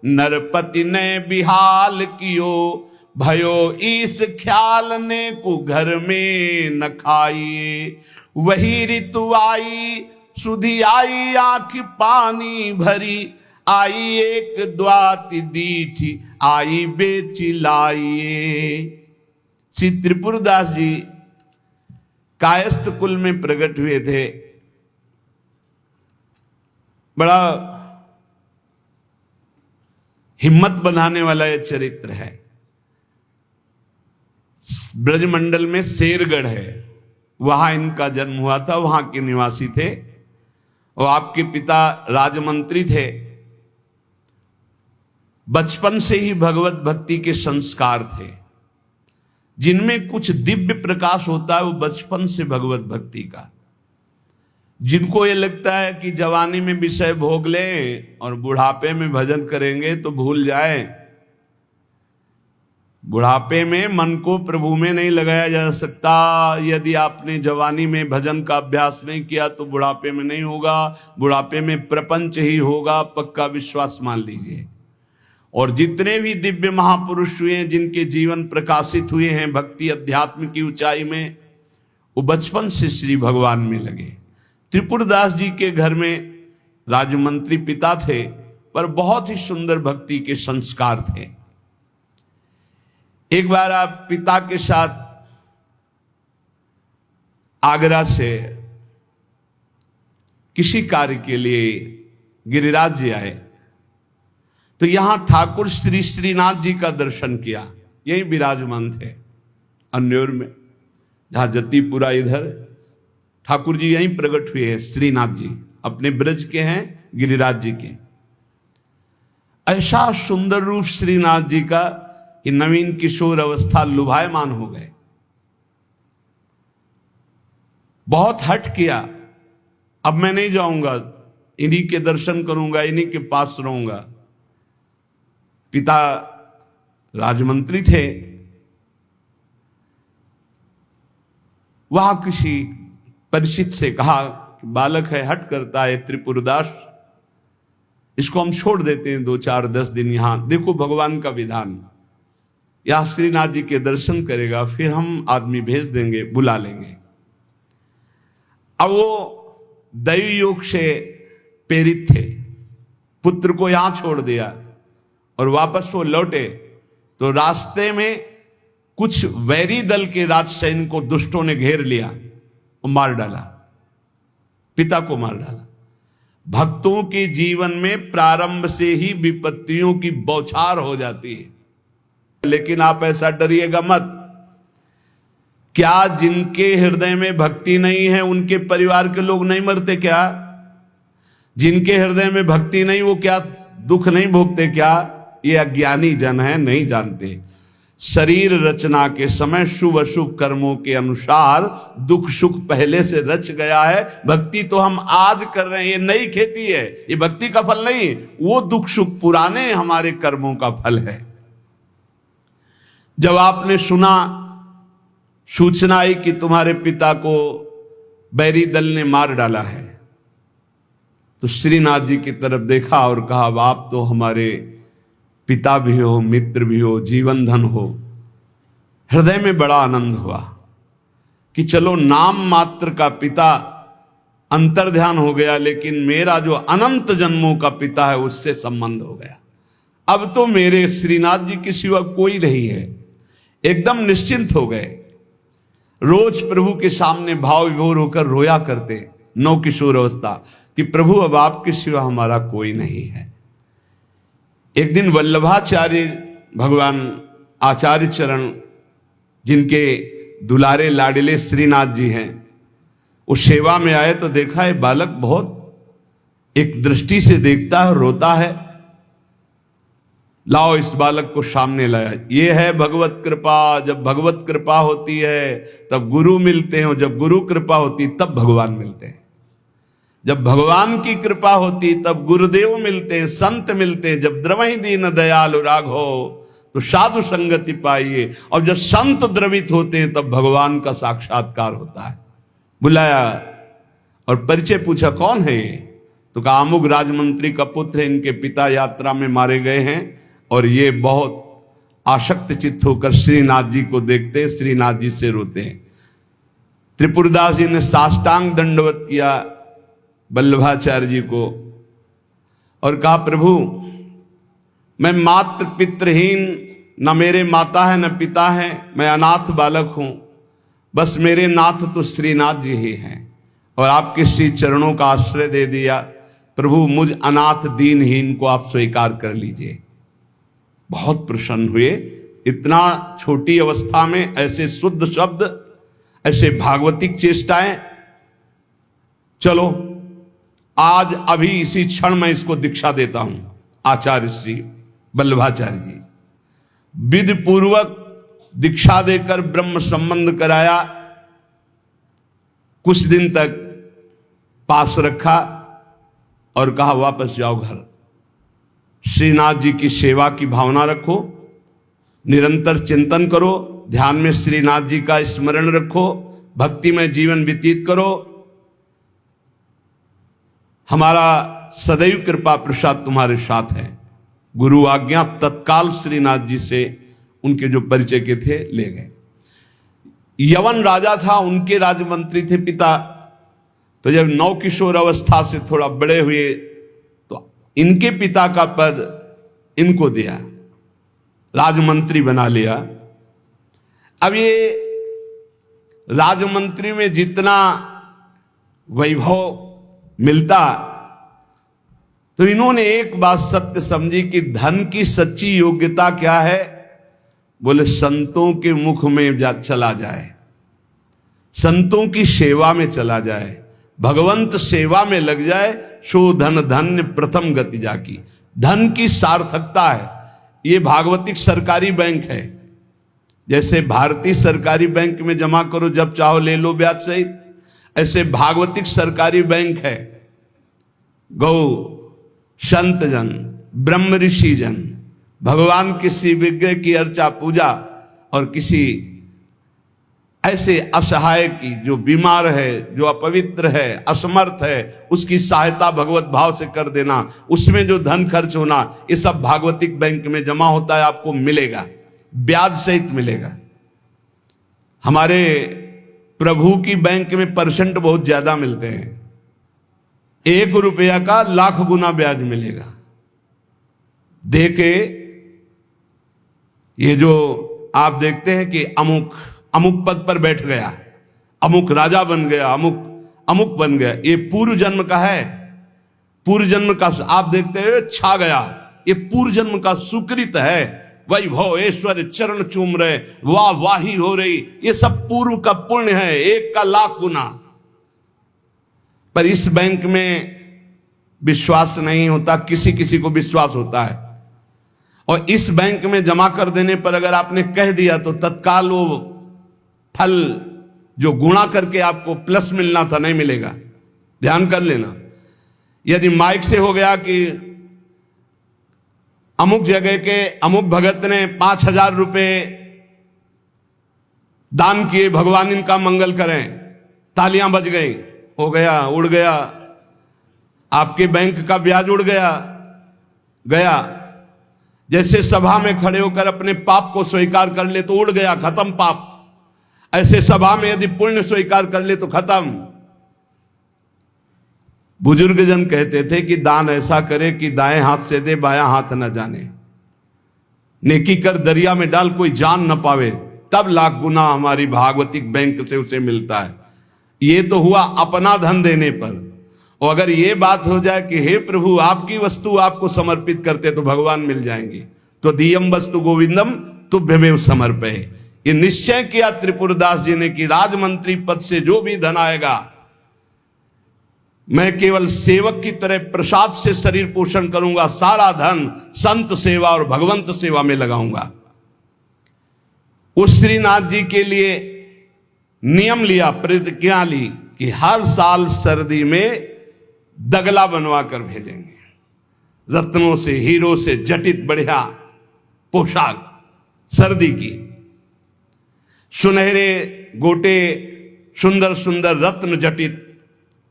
नरपति ने बिहाल कियो, भयो ईस ख्याल ने को घर में न खाइए। वही ऋतु आई सुधी आई आंख पानी भरी, आई एक द्वाति दीठी आई बेची लाइए। श्री त्रिपुरदास जी कायस्थ कुल में प्रकट हुए थे। बड़ा हिम्मत बनाने वाला यह चरित्र है। ब्रजमंडल में शेरगढ़ है, वहां इनका जन्म हुआ था, वहां के निवासी थे और आपके पिता राजमंत्री थे। बचपन से ही भगवत भक्ति के संस्कार थे, जिनमें कुछ दिव्य प्रकाश होता है वो बचपन से भगवत भक्ति का। जिनको ये लगता है कि जवानी में विषय भोग लें और बुढ़ापे में भजन करेंगे तो भूल जाए। बुढ़ापे में मन को प्रभु में नहीं लगाया जा सकता। यदि आपने जवानी में भजन का अभ्यास नहीं किया तो बुढ़ापे में नहीं होगा, बुढ़ापे में प्रपंच ही होगा, पक्का विश्वास मान लीजिए। और जितने भी दिव्य महापुरुष हुए हैं, जिनके जीवन प्रकाशित हुए हैं भक्ति अध्यात्म की ऊंचाई में, वो बचपन से श्री भगवान में लगे। त्रिपुरदास जी के घर में राजमंत्री पिता थे, पर बहुत ही सुंदर भक्ति के संस्कार थे। एक बार आप पिता के साथ आगरा से किसी कार्य के लिए गिरिराज जी आए, तो यहां ठाकुर श्री श्रीनाथ जी का दर्शन किया। यही विराजमान थे अन्योर में, जहां जतीपुरा इधर ठाकुर जी यहीं प्रकट हुए हैं। श्रीनाथ जी अपने ब्रज के हैं, गिरिराज जी के। ऐसा सुंदर रूप श्रीनाथ जी का कि नवीन किशोर अवस्था लुभायमान हो गए। बहुत हट किया, अब मैं नहीं जाऊंगा, इन्हीं के दर्शन करूंगा, इन्हीं के पास रहूंगा। पिता राजमंत्री थे, वहां किसी परिचित से कहा कि बालक है, हट करता है त्रिपुरदास, इसको हम छोड़ देते हैं 2-4-10 दिन यहां, देखो भगवान का विधान, या श्रीनाथ जी के दर्शन करेगा, फिर हम आदमी भेज देंगे, बुला लेंगे। अब वो दैवी योग से प्रेरित थे, पुत्र को यहां छोड़ दिया और वापस वो लौटे तो रास्ते में कुछ वैरी दल के राजसैनिक को दुष्टों ने घेर लिया और मार डाला, पिता को मार डाला। भक्तों के जीवन में प्रारंभ से ही विपत्तियों की बौछार हो जाती है, लेकिन आप ऐसा डरिएगा मत। क्या जिनके हृदय में भक्ति नहीं है उनके परिवार के लोग नहीं मरते क्या? जिनके हृदय में भक्ति नहीं वो क्या दुख नहीं भोगते क्या? ये अज्ञानी जन है, नहीं जानते। शरीर रचना के समय शुभ अशुभ कर्मों के अनुसार दुख सुख पहले से रच गया है। भक्ति तो हम आज कर रहे हैं, ये नई खेती है, ये भक्ति का फल नहीं, वो दुख सुख पुराने हमारे कर्मों का फल है। जब आपने सुना, सूचना आई कि तुम्हारे पिता को बैरी दल ने मार डाला है, तो श्रीनाथ जी की तरफ देखा और कहा, आप तो हमारे पिता भी हो, मित्र भी हो, जीवन धन हो। हृदय में बड़ा आनंद हुआ कि चलो नाम मात्र का पिता अंतर्ध्यान हो गया, लेकिन मेरा जो अनंत जन्मों का पिता है उससे संबंध हो गया। अब तो मेरे श्रीनाथ जी के सिवा कोई नहीं है। एकदम निश्चिंत हो गए। रोज प्रभु के सामने भाव विभोर होकर रोया करते, नौ किशोर अवस्था, कि प्रभु अब आपके सिवा हमारा कोई नहीं है। एक दिन वल्लभाचार्य भगवान आचार्य चरण, जिनके दुलारे लाडिले श्रीनाथ जी हैं, वो सेवा में आए तो देखा है बालक बहुत एक दृष्टि से देखता है, रोता है। लाओ इस बालक को सामने लाया। ये है भगवत कृपा। जब भगवत कृपा होती है तब गुरु मिलते हैं, और जब गुरु कृपा होती तब भगवान मिलते हैं। जब भगवान की कृपा होती तब गुरुदेव मिलते हैं, संत मिलते हैं। जब द्रवहि दीन दयालु राघो तो साधु संगति पाइए, और जब संत द्रवित होते हैं तब भगवान का साक्षात्कार होता है। बुलाया और परिचय पूछा, कौन है ये? तो कहा अमुक राजमंत्री का पुत्र है, इनके पिता यात्रा में मारे गए हैं, और ये बहुत आसक्त चित्त होकर श्रीनाथ जी को देखते, श्रीनाथ जी से रोते हैं। त्रिपुरदास जी ने साष्टांग दंडवत किया वल्लभाचार्य जी को और कहा, प्रभु मैं मात्र पितृहीन, न मेरे माता है न पिता है, मैं अनाथ बालक हूं, बस मेरे नाथ तो श्रीनाथ जी ही हैं और आपके श्री चरणों का आश्रय दे दिया। प्रभु मुझ अनाथ दीनहीन को आप स्वीकार कर लीजिए। बहुत प्रसन्न हुए। इतना छोटी अवस्था में ऐसे शुद्ध शब्द, ऐसे भागवतिक चेष्टाएं। चलो आज अभी इसी क्षण मैं इसको दीक्षा देता हूं। आचार्य श्री वल्लभाचार्य जी विधि पूर्वक दीक्षा देकर ब्रह्म संबंध कराया। कुछ दिन तक पास रखा और कहा वापस जाओ घर। श्रीनाथ जी की सेवा की भावना रखो, निरंतर चिंतन करो, ध्यान में श्रीनाथ जी का स्मरण रखो, भक्ति में जीवन व्यतीत करो। हमारा सदैव कृपा प्रसाद तुम्हारे साथ है। गुरु आज्ञा तत्काल श्रीनाथ जी से उनके जो परिचय के थे ले गए। यवन राजा था, उनके राजमंत्री थे पिता। तो जब नौ किशोर अवस्था से थोड़ा बड़े हुए तो इनके पिता का पद इनको दिया, राजमंत्री बना लिया। अब ये राजमंत्री में जितना वैभव मिलता, तो इन्होंने एक बात सत्य समझी कि धन की सच्ची योग्यता क्या है। बोले संतों के मुख में चला जाए, संतों की सेवा में चला जाए, भगवंत सेवा में लग जाए, सो धन धन्य प्रथम गति जाकी। धन की सार्थकता है। ये भागवतिक सरकारी बैंक है। जैसे भारतीय सरकारी बैंक में जमा करो जब चाहो ले लो ब्याज सहित, ऐसे भागवतिक सरकारी बैंक है। गौ संत जन, ब्रह्म ऋषि जन, भगवान किसी विग्रह की अर्चा पूजा और किसी ऐसे असहाय की जो बीमार है, जो अपवित्र है, असमर्थ है, उसकी सहायता भगवत भाव से कर देना, उसमें जो धन खर्च होना, ये सब भागवतिक बैंक में जमा होता है। आपको मिलेगा, ब्याज सहित मिलेगा। हमारे प्रभु की बैंक में परसेंट बहुत ज्यादा मिलते हैं। 1 रुपया का लाख गुना ब्याज मिलेगा। देखे ये जो आप देखते हैं कि अमुक पद पर बैठ गया, अमुक राजा बन गया, अमुक बन गया, ये पूर्व जन्म का है। पूर्व जन्म का आप देखते हैं छा गया, ये पूर्व जन्म का सुकृत है। वैभव ऐश्वर्य चरण चूम रहे, वाह वाही हो रही, ये सब पूर्व का पुण्य है, 1 का लाख गुना। पर इस बैंक में विश्वास नहीं होता, किसी किसी को विश्वास होता है। और इस बैंक में जमा कर देने पर अगर आपने कह दिया तो तत्काल वो फल जो गुणा करके आपको प्लस मिलना था नहीं मिलेगा। ध्यान कर लेना। यदि माइक से हो गया कि अमुक जगह के अमुक भगत ने 5,000 रुपए दान किए, भगवान इनका मंगल करें, तालियां बज गई, हो गया, उड़ गया, आपके बैंक का ब्याज उड़ गया। जैसे सभा में खड़े होकर अपने पाप को स्वीकार कर ले तो उड़ गया, खत्म पाप। ऐसे सभा में यदि पुण्य स्वीकार कर ले तो खत्म। बुजुर्ग जन कहते थे कि दान ऐसा करे कि दाएं हाथ से दे, बायां हाथ न जाने। नेकी कर दरिया में डाल, कोई जान न पावे, तब लाख गुना हमारी भागवतिक बैंक से उसे मिलता है। ये तो हुआ अपना धन देने पर। और अगर ये बात हो जाए कि हे प्रभु आपकी वस्तु आपको समर्पित करते तो भगवान मिल जाएंगे, तो दियम वस्तु गोविंदम तुभ्यमेव समर्पये। ये निश्चय किया त्रिपुरदास जी ने कि राजमंत्री पद से जो भी धन आएगा मैं केवल सेवक की तरह प्रसाद से शरीर पोषण करूंगा, सारा धन संत सेवा और भगवंत सेवा में लगाऊंगा। उस श्रीनाथ जी के लिए नियम लिया, प्रतिज्ञा ली कि हर साल सर्दी में दगला बनवा कर भेजेंगे, रत्नों से हीरो से जटित बढ़िया पोशाक सर्दी की, सुनहरे गोटे, सुंदर सुंदर रत्न जटित।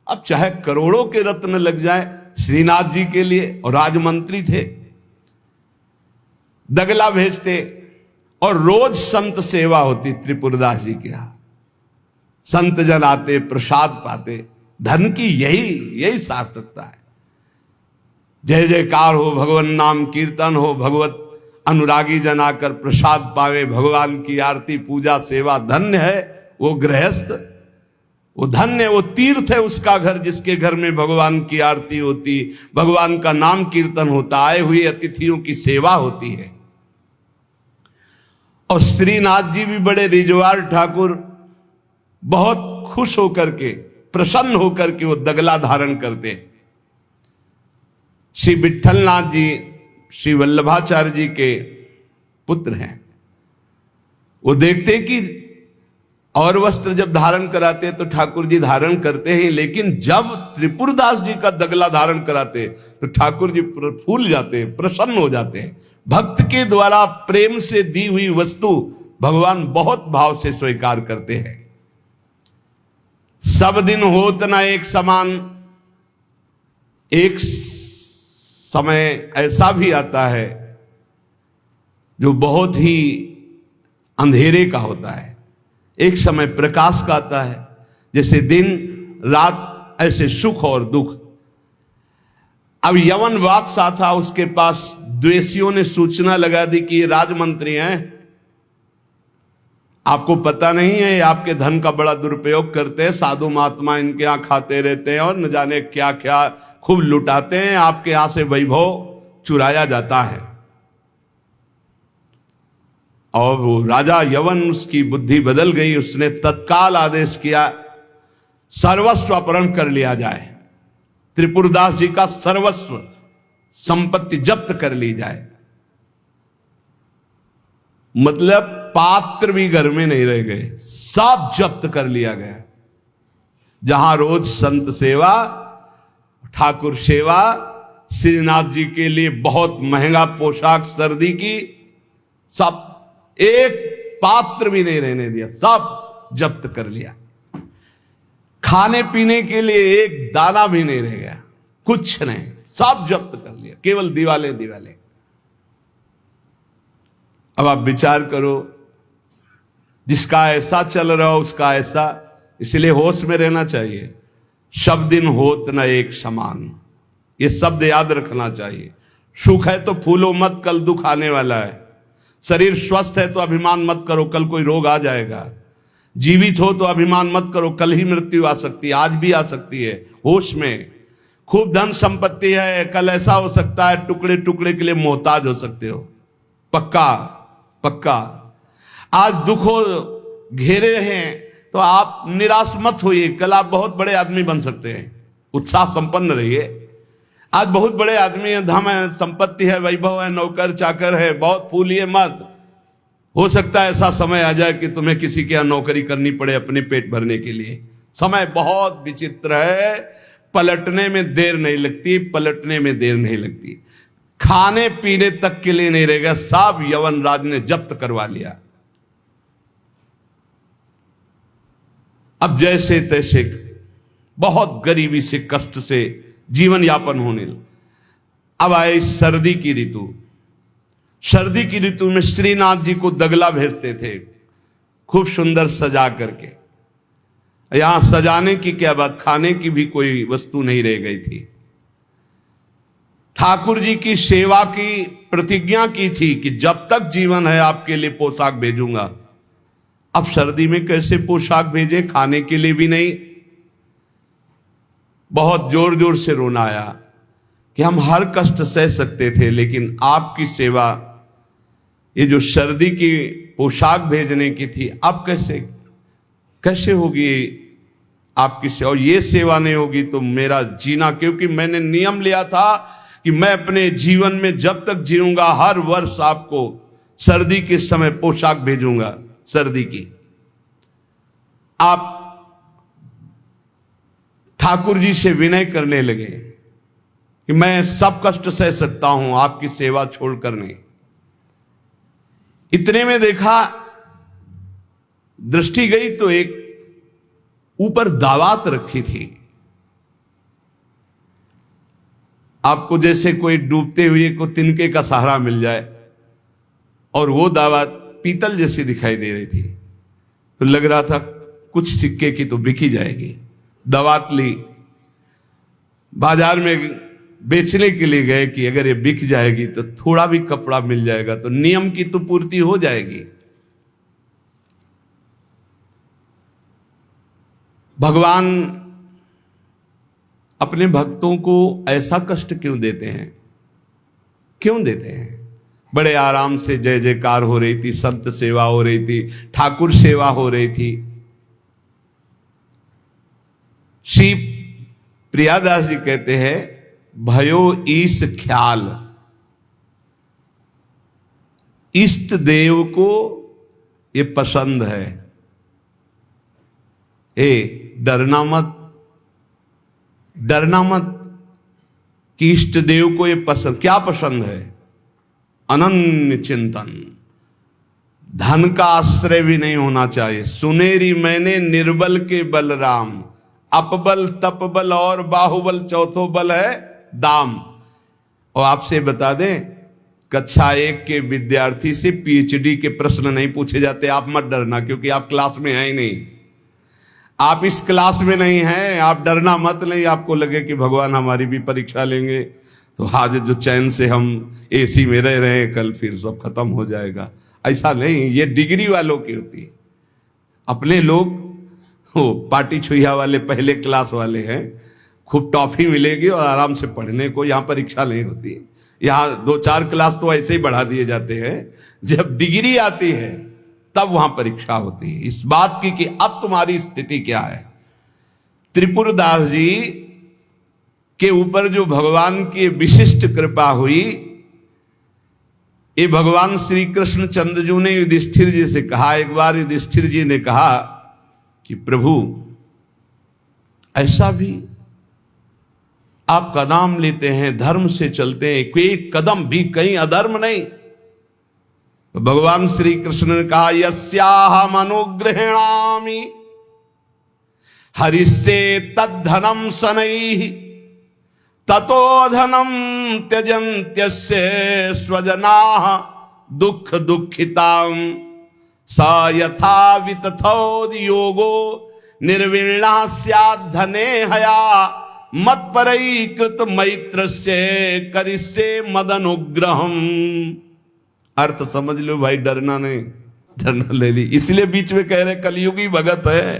अब चाहे करोड़ों के रत्न लग जाए श्रीनाथ जी के लिए, और राजमंत्री थे, दगला भेजते और रोज संत सेवा होती त्रिपुरदास जी के यहां। संत जन आते, प्रसाद पाते। धन की यही सार्थकता है। जय जयकार हो, भगवान नाम कीर्तन हो, भगवत अनुरागी जन आकर प्रसाद पावे, भगवान की आरती पूजा सेवा। धन्य है वो गृहस्थ, वो धन्य, वो तीर्थ है उसका घर जिसके घर में भगवान की आरती होती, भगवान का नाम कीर्तन होता, आए हुए अतिथियों की सेवा होती है। और श्रीनाथ जी भी बड़े रिजवार ठाकुर, बहुत खुश होकर के, प्रसन्न होकर के वो दगला धारण करते। श्री विठलनाथ जी श्री वल्लभाचार्य जी के पुत्र हैं। वो देखते कि और वस्त्र जब धारण कराते तो ठाकुर जी धारण करते हैं, लेकिन जब त्रिपुरदास जी का दगला धारण कराते तो ठाकुर जी फूल जाते हैं, प्रसन्न हो जाते हैं। भक्त के द्वारा प्रेम से दी हुई वस्तु भगवान बहुत भाव से स्वीकार करते हैं। सब दिन होत न एक समान, एक समय ऐसा भी आता है जो बहुत ही अंधेरे का होता है, एक समय प्रकाश का आता है। जैसे दिन रात, ऐसे सुख और दुख। अब यवन बादशाह था, उसके पास द्वेषियों ने सूचना लगा दी कि ये राजमंत्री हैं, आपको पता नहीं है, ये आपके धन का बड़ा दुरुपयोग करते हैं, साधु महात्मा इनके यहां खाते रहते हैं और न जाने क्या क्या खूब लुटाते हैं, आपके यहां से वैभव चुराया जाता है। और वो राजा यवन, उसकी बुद्धि बदल गई, उसने तत्काल आदेश किया सर्वस्व अपहरण कर लिया जाए, त्रिपुरदास जी का सर्वस्व संपत्ति जब्त कर ली जाए। मतलब पात्र भी घर में नहीं रह गए, सब जब्त कर लिया गया। जहां रोज संत सेवा, ठाकुर सेवा, श्रीनाथ जी के लिए बहुत महंगा पोशाक सर्दी की, सब, एक पात्र भी नहीं रहने दिया, सब जब्त कर लिया। खाने पीने के लिए एक दाना भी नहीं रह गया, कुछ नहीं, सब जब्त कर लिया, केवल दिवाले दिवाले। अब आप विचार करो, जिसका ऐसा चल रहा हो उसका ऐसा, इसलिए होश में रहना चाहिए। सब दिन होत न एक समान, ये शब्द याद रखना चाहिए। सुख है तो फूलो मत, कल दुख आने वाला है। शरीर स्वस्थ है तो अभिमान मत करो, कल कोई रोग आ जाएगा। जीवित हो तो अभिमान मत करो, कल ही मृत्यु आ सकती है, आज भी आ सकती है। होश में, खूब धन संपत्ति है, कल ऐसा हो सकता है टुकड़े टुकड़े के लिए मोहताज हो सकते हो। पक्का पक्का। आज दुखों घेरे हैं तो आप निराश मत होइए, कल आप बहुत बड़े आदमी बन सकते हैं। उत्साह संपन्न रहिए। आज बहुत बड़े आदमी हैं, धन है, संपत्ति है, वैभव है, नौकर चाकर है, बहुत फूलिए मत। हो सकता है ऐसा समय आ जाए कि तुम्हें किसी के यहाँ नौकरी करनी पड़े अपने पेट भरने के लिए। समय बहुत विचित्र है, पलटने में देर नहीं लगती, पलटने में देर नहीं लगती। खाने पीने तक के लिए नहीं रहेगा, सब यवन राज ने जब्त करवा लिया। अब जैसे तैसे बहुत गरीबी से, कष्ट से जीवन यापन होने लगा। अब आए सर्दी की ऋतु। सर्दी की ऋतु में श्रीनाथ जी को दगला भेजते थे, खूब सुंदर सजा करके। यहां सजाने की क्या बात, खाने की भी कोई वस्तु नहीं रह गई थी। ठाकुर जी की सेवा की प्रतिज्ञा की थी कि जब तक जीवन है आपके लिए पोशाक भेजूंगा। अब सर्दी में कैसे पोशाक भेजे, खाने के लिए भी नहीं। बहुत जोर जोर से रोना आया कि हम हर कष्ट सह सकते थे, लेकिन आपकी सेवा, ये जो सर्दी की पोशाक भेजने की थी, अब कैसे होगी आपकी सेवा। और ये सेवा नहीं होगी तो मेरा जीना, क्योंकि मैंने नियम लिया था कि मैं अपने जीवन में जब तक जीऊंगा हर वर्ष आपको सर्दी के समय पोशाक भेजूंगा, सर्दी की। आप ठाकुर जी से विनय करने लगे कि मैं सब कष्ट सह सकता हूं, आपकी सेवा छोड़कर नहीं। इतने में देखा, दृष्टि गई तो एक ऊपर दावात रखी थी। आपको जैसे कोई डूबते हुए को तिनके का सहारा मिल जाए, और वो दावत पीतल जैसी दिखाई दे रही थी, तो लग रहा था कुछ सिक्के की तो बिक ही जाएगी। दवातली बाजार में बेचने के लिए गए कि अगर ये बिक जाएगी तो थोड़ा भी कपड़ा मिल जाएगा, तो नियम की तो पूर्ति हो जाएगी। भगवान अपने भक्तों को ऐसा कष्ट क्यों देते हैं? क्यों देते हैं? बड़े आराम से जय जयकार हो रही थी, संत सेवा हो रही थी, ठाकुर सेवा हो रही थी। श्री प्रियादास जी कहते हैं, भयो ईश ख्याल, इष्ट देव को ये पसंद है। डरना मत, डरना मत कि इष्ट देव को ये पसंद, क्या पसंद है? अनन्य चिंतन। धन का आश्रय भी नहीं होना चाहिए। सुनेरी मैंने निर्बल के बलराम, अपबल तपबल और बाहुबल, चौथो बल है दाम। और आपसे बता दें, कक्षा 1 के विद्यार्थी से पीएचडी के प्रश्न नहीं पूछे जाते। आप मत डरना, क्योंकि आप क्लास में हैं ही नहीं। आप इस क्लास में नहीं हैं, आप डरना मत। नहीं आपको लगे कि भगवान हमारी भी परीक्षा लेंगे तो आज जो चैन से हम एसी में रह रहे हैं, कल फिर सब खत्म हो जाएगा। ऐसा नहीं, ये डिग्री वालों की होती है। अपने लोग वो पार्टी छुइया वाले पहले क्लास वाले हैं, खूब टॉफी मिलेगी और आराम से पढ़ने को। यहाँ परीक्षा नहीं होती, यहाँ 2-4 क्लास तो ऐसे ही बढ़ा दिए जाते हैं। जब डिग्री आती है तब वहां परीक्षा होती है, इस बात की कि अब तुम्हारी स्थिति क्या है। त्रिपुरदास जी के ऊपर जो भगवान की विशिष्ट कृपा हुई, ये भगवान श्री कृष्ण चंद्रजू ने युधिष्ठिर जी से कहा। एक बार युधिष्ठिर जी ने कहा कि प्रभु, ऐसा भी आपका नाम लेते हैं, धर्म से चलते हैं, कोई कदम भी कहीं अधर्म नहीं। तो भगवान श्री कृष्ण ने कहा, यस्याहम अनुग्रहेणामि हरिस्ये तद्धनम शनैः ततो धनम त्यजन्त्यस्य स्वजनाः दुख दुःखितां स यथा वितथोद्योगो निर्विण्णः स्यात् धने हया मत्परै कृत मैत्रस्य करिष्ये मदनुग्रहम्। अर्थ समझ लो भाई, डरना नहीं, डरना ले ली। इसलिए बीच में कह रहे कलयुगी भगत है,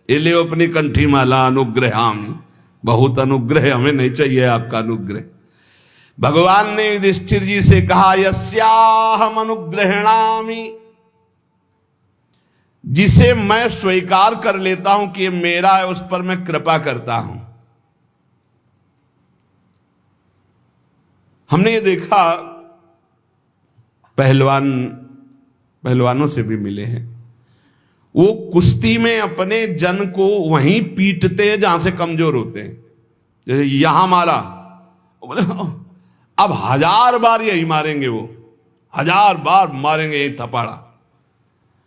ये ले अपनी कंठी माला अनुग्रहामि। बहुत अनुग्रह, हमें नहीं चाहिए आपका अनुग्रह। भगवान ने युधिष्ठिर जी से कहा, यस्याहम अनुग्रहेणामि, जिसे मैं स्वीकार कर लेता हूं कि ये मेरा है, उस पर मैं कृपा करता हूं। हमने ये देखा, पहलवानों से भी मिले हैं, वो कुश्ती में अपने जन को वहीं पीटते हैं जहां से कमजोर होते हैं। जैसे यहां मारा, बोले अब 1000 बार यही मारेंगे, वो 1000 बार मारेंगे यही थपाड़ा,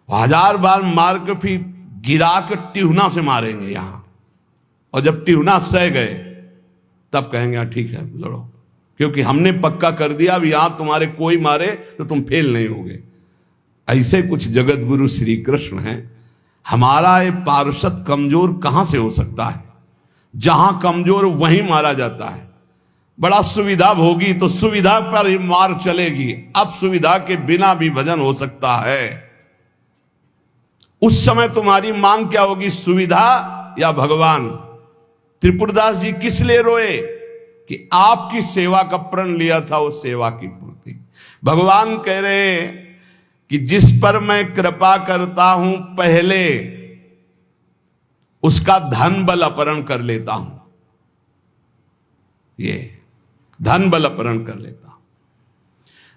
1000 बार मार के फिर गिरा के टिहुना से मारेंगे यहां। और जब टिहुना सह गए तब कहेंगे हाँ ठीक है लड़ो, क्योंकि हमने पक्का कर दिया अब यहां तुम्हारे कोई मारे तो तुम फेल नहीं होगे। ऐसे कुछ जगत गुरु श्री कृष्ण हैं। हमारा ये पार्षद कमजोर कहां से हो सकता है? जहां कमजोर वहीं मारा जाता है। बड़ा सुविधा भोगी तो सुविधा पर ही मार चलेगी, अब सुविधा के बिना भी भजन हो सकता है। उस समय तुम्हारी मांग क्या होगी, सुविधा या भगवान? त्रिपुरदास जी किस लिए रोए? कि आपकी सेवा का प्रण लिया था, उस सेवा की पूर्ति। भगवान कह रहे कि जिस पर मैं कृपा करता हूं पहले उसका धन बल अपहरण कर लेता हूं। ये धन बल अपहरण कर लेता हूं।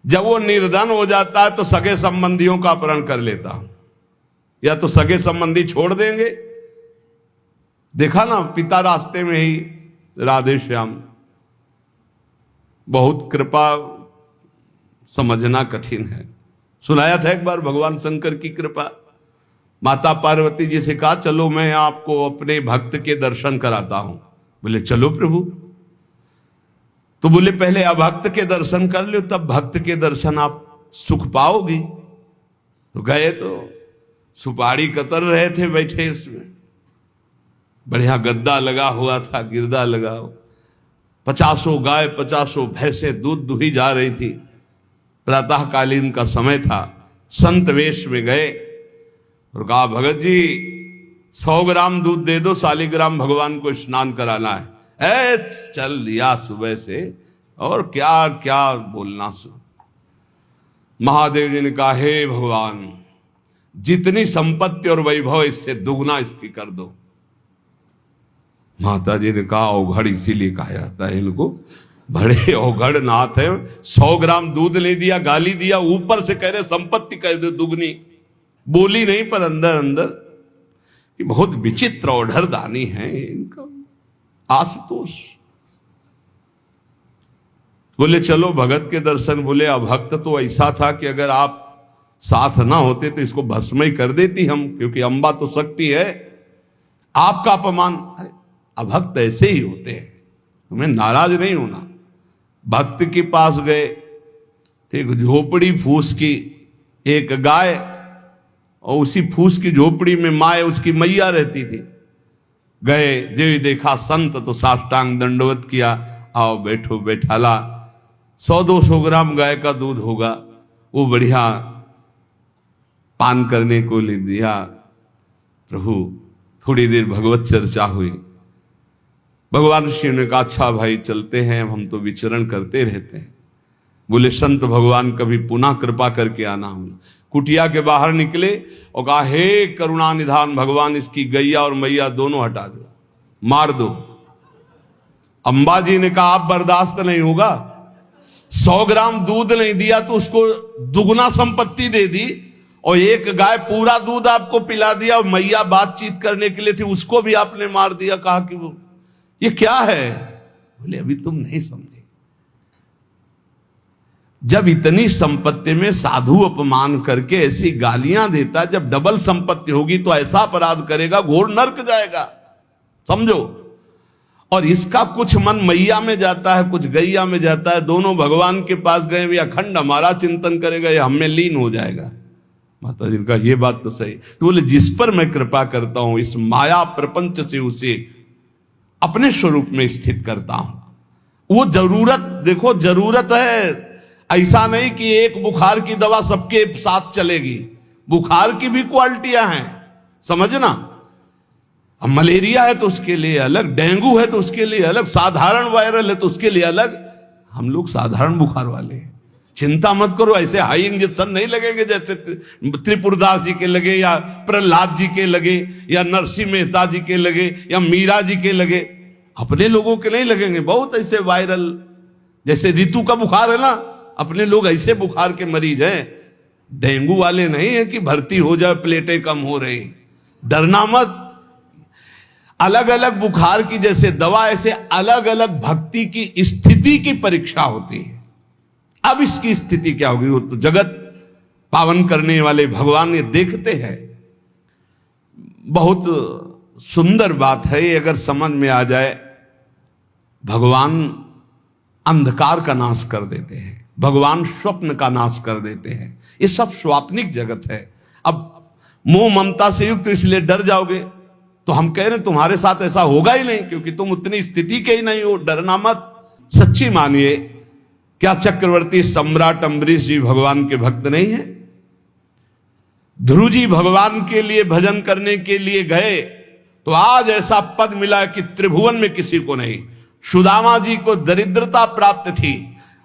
जब वो निर्धन हो जाता है तो सगे संबंधियों का अपहरण कर लेता हूं, या तो सगे संबंधी छोड़ देंगे। देखा ना, पिता रास्ते में ही राधे श्याम। बहुत कृपा समझना कठिन है। सुनाया था एक बार भगवान शंकर की कृपा। माता पार्वती जी से कहा चलो मैं आपको अपने भक्त के दर्शन कराता हूं। बोले चलो प्रभु। तो बोले पहले अभक्त के दर्शन कर लो, तब भक्त के दर्शन आप सुख पाओगी। तो गए तो सुपारी कतर रहे थे बैठे उसमें, बढ़िया गद्दा लगा हुआ था, गिरदा लगा हुआ, 50 गाय 50 भैंसे दूध दुही जा रही थी। प्रातःकालीन का समय था। संत वेश में गए और कहा, भगत जी 100 ग्राम दूध दे दो, शालिग्राम भगवान को स्नान कराना है। चल दिया सुबह से, और क्या क्या बोलना। महादेव जी ने कहा, हे भगवान, जितनी संपत्ति और वैभव इससे दुगना इसकी कर दो। माता जी ने कहा, अवघड़ इसीलिए कहा जाता है इनको, बड़े अवघड़ नाथ है। 100 ग्राम दूध ले दिया, गाली दिया, ऊपर से कह रहे संपत्ति कह दो दुगनी। बोली नहीं पर अंदर अंदर कि बहुत विचित्र ओढ़र दानी है इनका। आशुतोष बोले, चलो भगत के दर्शन। बोले, अभक्त तो ऐसा था कि अगर आप साथ ना होते तो इसको भस्म ही कर देती हम, क्योंकि अंबा तो शक्ति है। आपका अपमान। अरे अभक्त ऐसे ही होते हैं, तुम्हें नाराज नहीं होना। भक्त के पास गए, एक झोपड़ी फूस की, एक गाय, और उसी फूस की झोपड़ी में माए उसकी मैया रहती थी। गए, जो देखा संत तो साष्टांग दंडवत किया, आओ बैठो। बैठाला, 100-200 ग्राम गाय का दूध होगा, वो बढ़िया पान करने को ले दिया। प्रभु थोड़ी देर भगवत चर्चा हुई। भगवान शिव ने कहा, अच्छा भाई चलते हैं, हम तो विचरण करते रहते हैं। बोले, संत भगवान कभी पुनः कृपा करके आना। हम कुटिया के बाहर निकले और कहा, हे करुणा निधान भगवान, इसकी गैया और मैया दोनों हटा दो, मार दो। अंबा जी ने कहा, आप बर्दाश्त नहीं होगा। 100 ग्राम दूध नहीं दिया तो उसको दुगना संपत्ति दे दी, और एक गाय पूरा दूध आपको पिला दिया, और मैया बातचीत करने के लिए थी उसको भी आपने मार दिया। कहा कि वो ये क्या है? बोले, अभी तुम नहीं समझे। जब इतनी संपत्ति में साधु अपमान करके ऐसी गालियां देता, जब डबल संपत्ति होगी तो ऐसा अपराध करेगा, घोर नरक जाएगा, समझो। और इसका कुछ मन मैया में जाता है, कुछ गैया में जाता है। दोनों भगवान के पास गए, वे अखंड हमारा चिंतन करेगा, ये हमें लीन हो जाएगा। माता जी का ये बात तो सही। तो बोले, जिस पर मैं कृपा करता हूं, इस माया प्रपंच से उसे अपने स्वरूप में स्थित करता हूं। वो जरूरत, देखो जरूरत है, ऐसा नहीं कि एक बुखार की दवा सबके साथ चलेगी। बुखार की भी क्वालिटियां हैं, समझना। अब मलेरिया है तो उसके लिए अलग, डेंगू है तो उसके लिए अलग, साधारण वायरल है तो उसके लिए अलग। हम लोग साधारण बुखार वाले हैं, चिंता मत करो। ऐसे हाई इंजेक्शन नहीं लगेंगे जैसे त्रिपुरदास जी के लगे, या प्रहलाद जी के लगे, या नरसिंह मेहता जी के लगे, या मीरा जी के लगे। अपने लोगों के नहीं लगेंगे। बहुत ऐसे वायरल, जैसे ऋतु का बुखार है ना, अपने लोग ऐसे बुखार के मरीज हैं। डेंगू वाले नहीं है कि भर्ती हो जाए, प्लेटें कम हो रही। डरना मत। अलग अलग बुखार की जैसे दवा, ऐसे अलग अलग भक्ति की स्थिति की परीक्षा होती है। अब इसकी स्थिति क्या होगी, वो तो जगत पावन करने वाले भगवान ये देखते हैं। बहुत सुंदर बात है ये, अगर समझ में आ जाए। भगवान अंधकार का नाश कर देते हैं, भगवान स्वप्न का नाश कर देते हैं। ये सब स्वाप्निक जगत है। अब मोह ममता से युक्त इसलिए डर जाओगे, तो हम कह रहे हैं तुम्हारे साथ ऐसा होगा ही नहीं, क्योंकि तुम उतनी स्थिति के ही नहीं हो। डरना मत, सच्ची मानिए। क्या चक्रवर्ती सम्राट अम्बरीश जी भगवान के भक्त नहीं है? ध्रुव जी भगवान के लिए भजन करने के लिए गए तो आज ऐसा पद मिला कि त्रिभुवन में किसी को नहीं। सुदामा जी को दरिद्रता प्राप्त थी,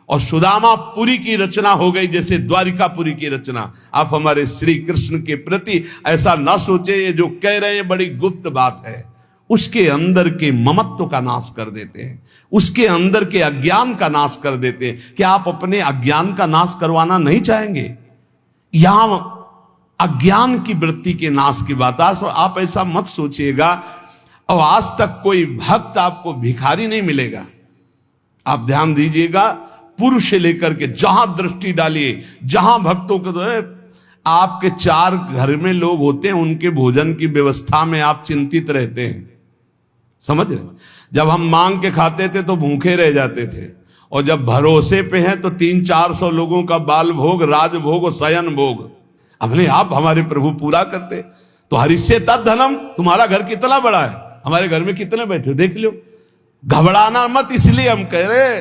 और सुदामापुरी की रचना हो गई जैसे द्वारिकापुरी की रचना। आप हमारे श्री कृष्ण के प्रति ऐसा ना सोचे, ये जो कह रहे हैं बड़ी गुप्त बात है। उसके अंदर के ममत्व का नाश कर देते हैं, उसके अंदर के अज्ञान का नाश कर देते हैं। क्या आप अपने अज्ञान का नाश करवाना नहीं चाहेंगे? यहां अज्ञान की वृत्ति के नाश की बात। आप ऐसा मत सोचिएगा। और आज तक कोई भक्त आपको भिखारी नहीं मिलेगा। आप ध्यान दीजिएगा, पुरुष से लेकर के जहां दृष्टि डालिए, जहां भक्तों को, आपके 4 घर में लोग होते हैं, उनके भोजन की व्यवस्था में आप चिंतित रहते हैं, समझ रहे? जब हम मांग के खाते थे तो भूखे रह जाते थे, और जब भरोसे पे हैं तो 300-400 लोगों का बाल भोग, राज भोग और शयन भोग। अपने आप हमारे प्रभु पूरा करते। तो हरिष्ये तद धनम, तुम्हारा घर कितना बड़ा है, हमारे घर में कितने बैठे हो देख लो। घबराना मत, इसलिए हम कह रहे,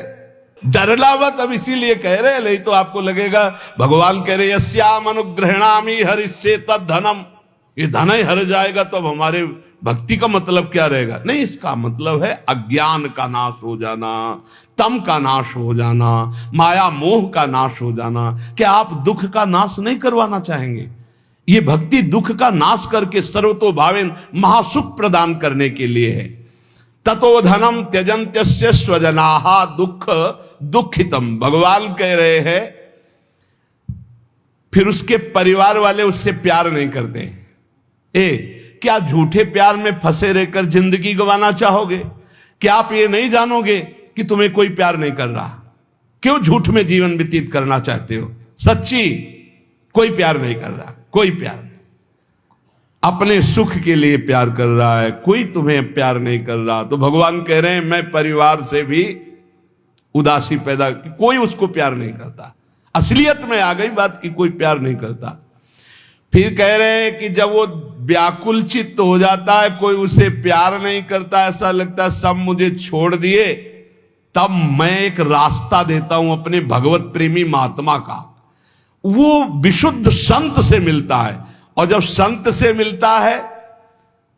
डरना मत अब इसीलिए कह रहे, नहीं तो आपको लगेगा भगवान कह रहे यस्याम अनुग्रहणामि हरिष्ये तद धनम, ये धन ही हर जाएगा तो अब हमारे भक्ति का मतलब क्या रहेगा। नहीं, इसका मतलब है अज्ञान का नाश हो जाना, तम का नाश हो जाना, माया मोह का नाश हो जाना। क्या आप दुख का नाश नहीं करवाना चाहेंगे? ये भक्ति दुख का नाश करके सर्वतो भावेन महासुख प्रदान करने के लिए है। ततो धनम त्यजन्त्यस्य स्वजनाहा दुख दुखितम, भगवान कह रहे हैं फिर उसके परिवार वाले उससे प्यार नहीं करते। क्या झूठे प्यार में फंसे रहकर जिंदगी गंवाना चाहोगे? क्या आप ये नहीं जानोगे कि तुम्हें कोई प्यार नहीं कर रहा? क्यों झूठ में जीवन व्यतीत करना चाहते हो? सच्ची कोई प्यार नहीं कर रहा, कोई प्यार नहीं। अपने सुख के लिए प्यार कर रहा है, कोई तुम्हें प्यार नहीं कर रहा। तो भगवान कह रहे हैं मैं परिवार से भी उदासी पैदा, कोई उसको प्यार नहीं करता। असलियत में आ गई बात कि कोई प्यार नहीं करता। फिर कह रहे हैं कि जब वो व्याकुल चित्त हो जाता है, कोई उसे प्यार नहीं करता, ऐसा लगता है सब मुझे छोड़ दिए, तब मैं एक रास्ता देता हूं अपने भगवत प्रेमी महात्मा का। वो विशुद्ध संत से मिलता है, और जब संत से मिलता है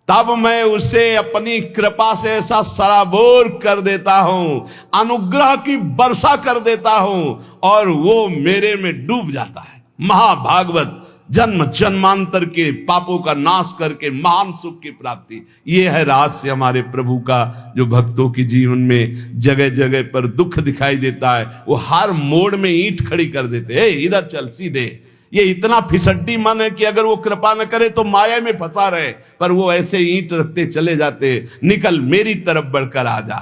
तब मैं उसे अपनी कृपा से ऐसा सराबोर कर देता हूं, अनुग्रह की वर्षा कर देता हूं, और वो मेरे में डूब जाता है। महाभागवत, जन्म जन्मांतर के पापों का नाश करके महान सुख की प्राप्ति। ये है रहस्य हमारे प्रभु का, जो भक्तों के जीवन में जगह जगह पर दुख दिखाई देता है, वो हर मोड़ में ईंट खड़ी कर देते हैं, इधर चल सीधे। ये इतना फिसड्डी मन है कि अगर वो कृपा न करे तो माया में फंसा रहे, पर वो ऐसे ईंट रखते चले जाते, निकल मेरी तरफ बढ़कर आ जा।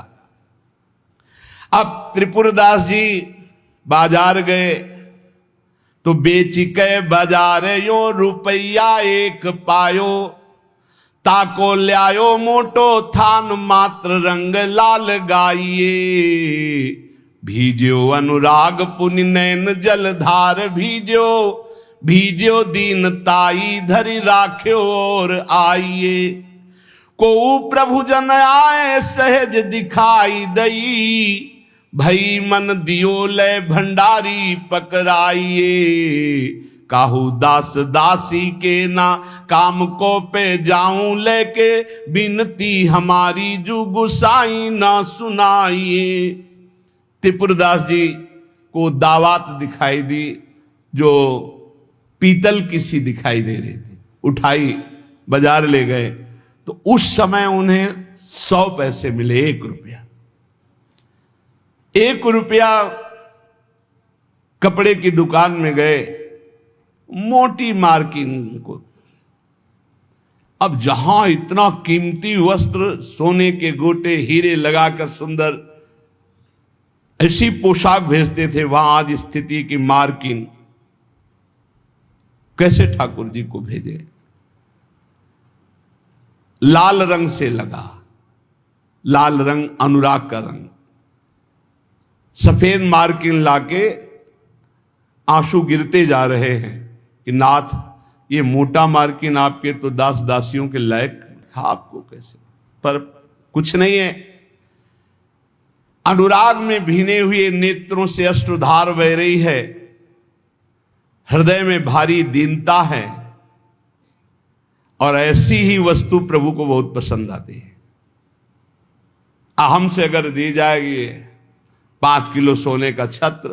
अब त्रिपुरदास जी बाजार गए तो बेच के बाजार यो रुपया एक पायो, ताको ल्यायो मोटो थान मात्र रंग लाल गाइए, भीजो अनुराग पुनि नैन जलधार भीजो, भीजो दीन ताई धरि राख्यो और आइए, को प्रभु जन आए सहज दिखाई दई, भई मन दियो ले भंडारी पकड़ाइए, काहू दास दासी के ना काम को पे जाऊं लेके, बिनती हमारी जू गुसाई ना सुनाइए। त्रिपुरदास जी को दावत दिखाई दी, जो पीतल की सी दिखाई दे रही थी, उठाई बाजार ले गए तो उस समय उन्हें 100 पैसे मिले, 1 रुपया। 1 रुपया कपड़े की दुकान में गए, मोटी मार्किंग को। अब जहां इतना कीमती वस्त्र, सोने के गोटे हीरे लगाकर सुंदर ऐसी पोशाक भेजते थे, वहां आज स्थिति की मार्किंग कैसे ठाकुर जी को भेजे? लाल रंग से लगा, लाल रंग अनुराग का रंग, सफेद मार्किन लाके आंसू गिरते जा रहे हैं कि नाथ ये मोटा मार्किन आपके तो दास दासियों के लायक था, आपको कैसे? पर कुछ नहीं है, अनुराग में भीने हुए नेत्रों से अश्रुधार बह रही है, हृदय में भारी दीनता है, और ऐसी ही वस्तु प्रभु को बहुत पसंद आती है। हमसे अगर दी जाएगी 5 किलो सोने का छत्र,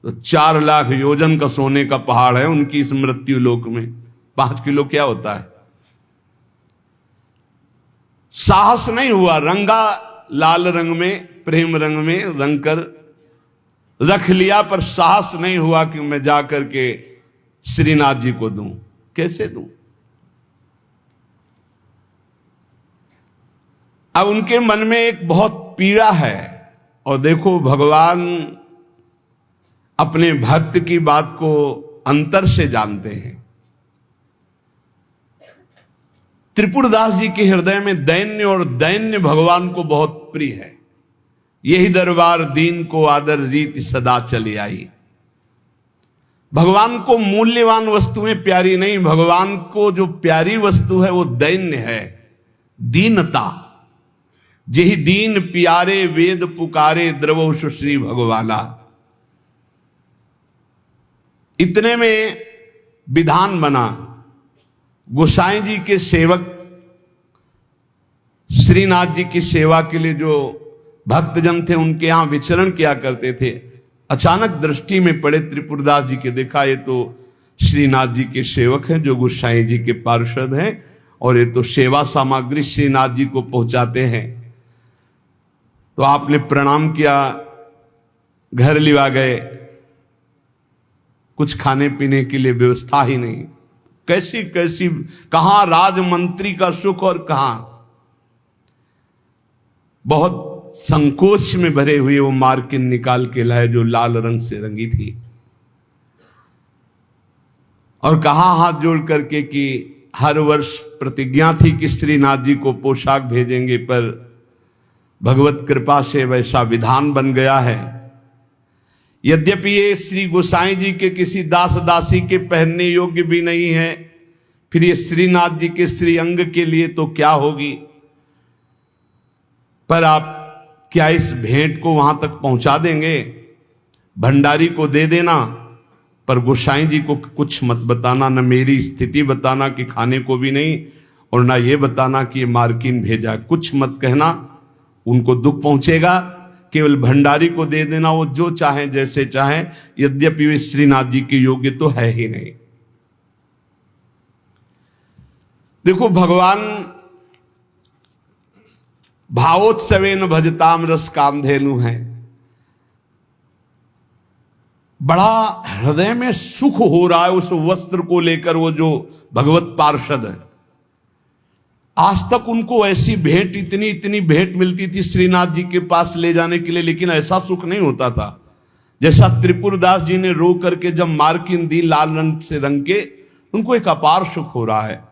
तो 4 लाख योजन का सोने का पहाड़ है उनकी इस मृत्यु लोक में। 5 किलो क्या होता है? साहस नहीं हुआ, रंगा लाल रंग में, प्रेम रंग में रंग कर रख लिया, पर साहस नहीं हुआ कि मैं जाकर के श्रीनाथ जी को दूं। कैसे दूं? अब उनके मन में एक बहुत पीड़ा है, और देखो भगवान अपने भक्त की बात को अंतर से जानते हैं। त्रिपुरदास जी के हृदय में दैन्य, और दैन्य भगवान को बहुत प्रिय है। यही दरबार दीन को आदर रीति सदा चली आई। भगवान को मूल्यवान वस्तुएं प्यारी नहीं, भगवान को जो प्यारी वस्तु है वो दैन्य है, दीनता। जेहि दीन प्यारे वेद पुकारे द्रवो सुश्री भगवाला। इतने में विधान बना, गोसाई जी के सेवक श्रीनाथ जी की सेवा के लिए जो भक्तजन थे उनके यहां विचरण किया करते थे, अचानक दृष्टि में पड़े त्रिपुरदास जी के। देखा ये तो श्रीनाथ जी के सेवक हैं जो गोसाई जी के पार्षद हैं, और ये तो सेवा सामग्री श्रीनाथ जी को पहुंचाते हैं। तो आपने प्रणाम किया, घर लिवा गए, कुछ खाने पीने के लिए व्यवस्था ही नहीं। कैसी कैसी, कहां राजमंत्री का सुख और कहां। बहुत संकोच में भरे हुए वो मार्किन निकाल के लाए जो लाल रंग से रंगी थी, और कहा हाथ जोड़ करके कि हर वर्ष प्रतिज्ञा थी कि श्रीनाथ जी को पोशाक भेजेंगे, पर भगवत कृपा से वैसा विधान बन गया है। यद्यपि ये श्री गोसाई जी के किसी दास दासी के पहनने योग्य भी नहीं है, फिर ये श्रीनाथ जी के श्री अंग के लिए तो क्या होगी। पर आप क्या इस भेंट को वहां तक पहुंचा देंगे? भंडारी को दे देना, पर गोसाई जी को कुछ मत बताना, न मेरी स्थिति बताना कि खाने को भी नहीं, और ना ये बताना कि ये मार्किन भेजा, कुछ मत कहना, उनको दुख पहुंचेगा। केवल भंडारी को दे देना, वो जो चाहे जैसे चाहे, यद्यपि वे श्रीनाथ जी के योग्य तो है ही नहीं। देखो, भगवान भावोत्सवेन भजताम रस कामधेनु है। बड़ा हृदय में सुख हो रहा है उस वस्त्र को लेकर। वो जो भगवत पार्षद है, आज तक उनको ऐसी भेंट, इतनी इतनी भेंट मिलती थी श्रीनाथ जी के पास ले जाने के लिए, लेकिन ऐसा सुख नहीं होता था जैसा त्रिपुरदास जी ने रो करके जब मार्किन दी लाल रंग से रंग के, उनको एक अपार सुख हो रहा है।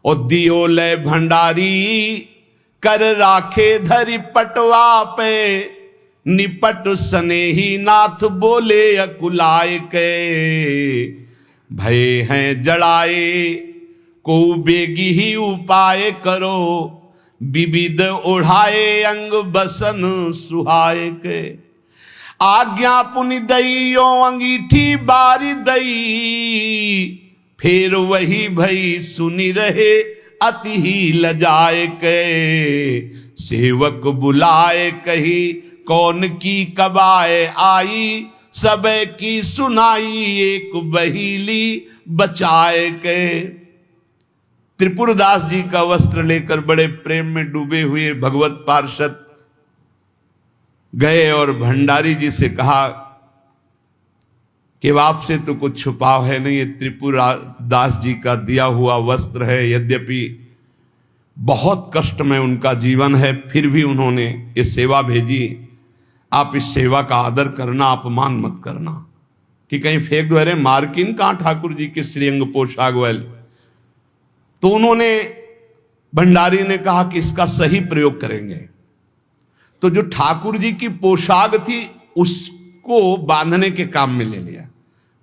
और दियो ले भंडारी कर राखे धरी पटवा पे, निपट स्नेही नाथ बोले अकुलाय के, भय हैं जड़ाए को बेगी ही उपाय करो, विविध ओढ़ाए अंग बसन सुहाय के। आज्ञा पुनि दइयो अंगीठी बारी दई, फिर वही भई सुनी रहे अति ही लजाए के। सेवक बुलाए कही कौन की कबाए आई, सब की सुनाई एक बहीली बचाए के। त्रिपुरदास जी का वस्त्र लेकर बड़े प्रेम में डूबे हुए भगवत पार्षद गए और भंडारी जी से कहा कि आपसे तो कुछ छुपाव है नहीं, ये त्रिपुरदास जी का दिया हुआ वस्त्र है। यद्यपि बहुत कष्ट में उनका जीवन है, फिर भी उन्होंने ये सेवा भेजी। आप इस सेवा का आदर करना, अपमान मत करना कि कहीं फेंक दो, अरे मार्किन कहां ठाकुर जी के श्रीअंग पोशाक वाले। तो उन्होंने, भंडारी ने कहा कि इसका सही प्रयोग करेंगे। तो जो ठाकुर जी की पोशाक थी उसको बांधने के काम में ले लिया।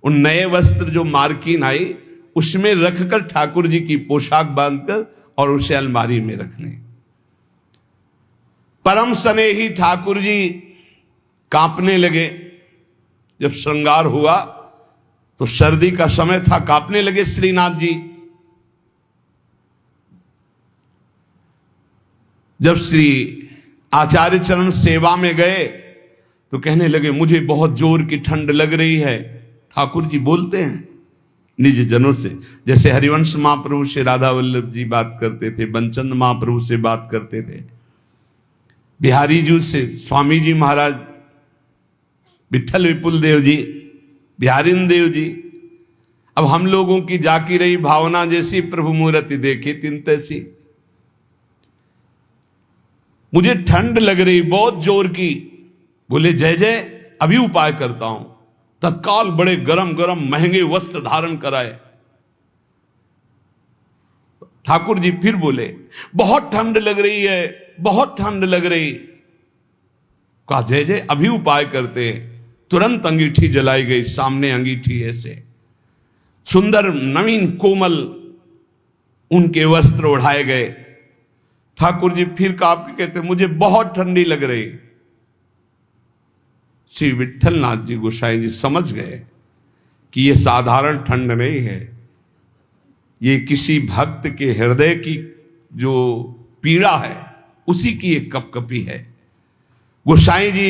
उन नए वस्त्र जो मार्किन आई उसमें रखकर ठाकुर जी की पोशाक बांधकर और उसे अलमारी में रखने। परम स्नेही ठाकुर जी कांपने लगे। जब श्रृंगार हुआ तो सर्दी का समय था, कांपने लगे श्रीनाथ जी। जब श्री आचार्य चरण सेवा में गए तो कहने लगे मुझे बहुत जोर की ठंड लग रही है। ठाकुर जी बोलते हैं निज जनों से, जैसे हरिवंश महाप्रभु से राधा वल्लभ जी बात करते थे, बंचंद महाप्रभु से बात करते थे, बिहारी जी से स्वामी जी महाराज, विठल विपुल देव जी, बिहारिन देव जी। अब हम लोगों की जाकी रही भावना जैसी प्रभु मूर्ति देखी तिन तैसी। मुझे ठंड लग रही बहुत जोर की। बोले जय जय, अभी उपाय करता हूं। तत्काल बड़े गरम गरम महंगे वस्त्र धारण कराए। ठाकुर जी फिर बोले बहुत ठंड लग रही है, बहुत ठंड लग रही। कहा जय जय, अभी उपाय करते। तुरंत अंगीठी जलाई गई, सामने अंगीठी ऐसे सुंदर नवीन कोमल उनके वस्त्र ओढ़ाए गए। ठाकुर जी फिर कांप के कहते मुझे बहुत ठंडी लग रही। श्री विट्ठलनाथ जी गोसाई जी समझ गए कि ये साधारण ठंड नहीं है, ये किसी भक्त के हृदय की जो पीड़ा है उसी की एक कपकपी है। गोसाई जी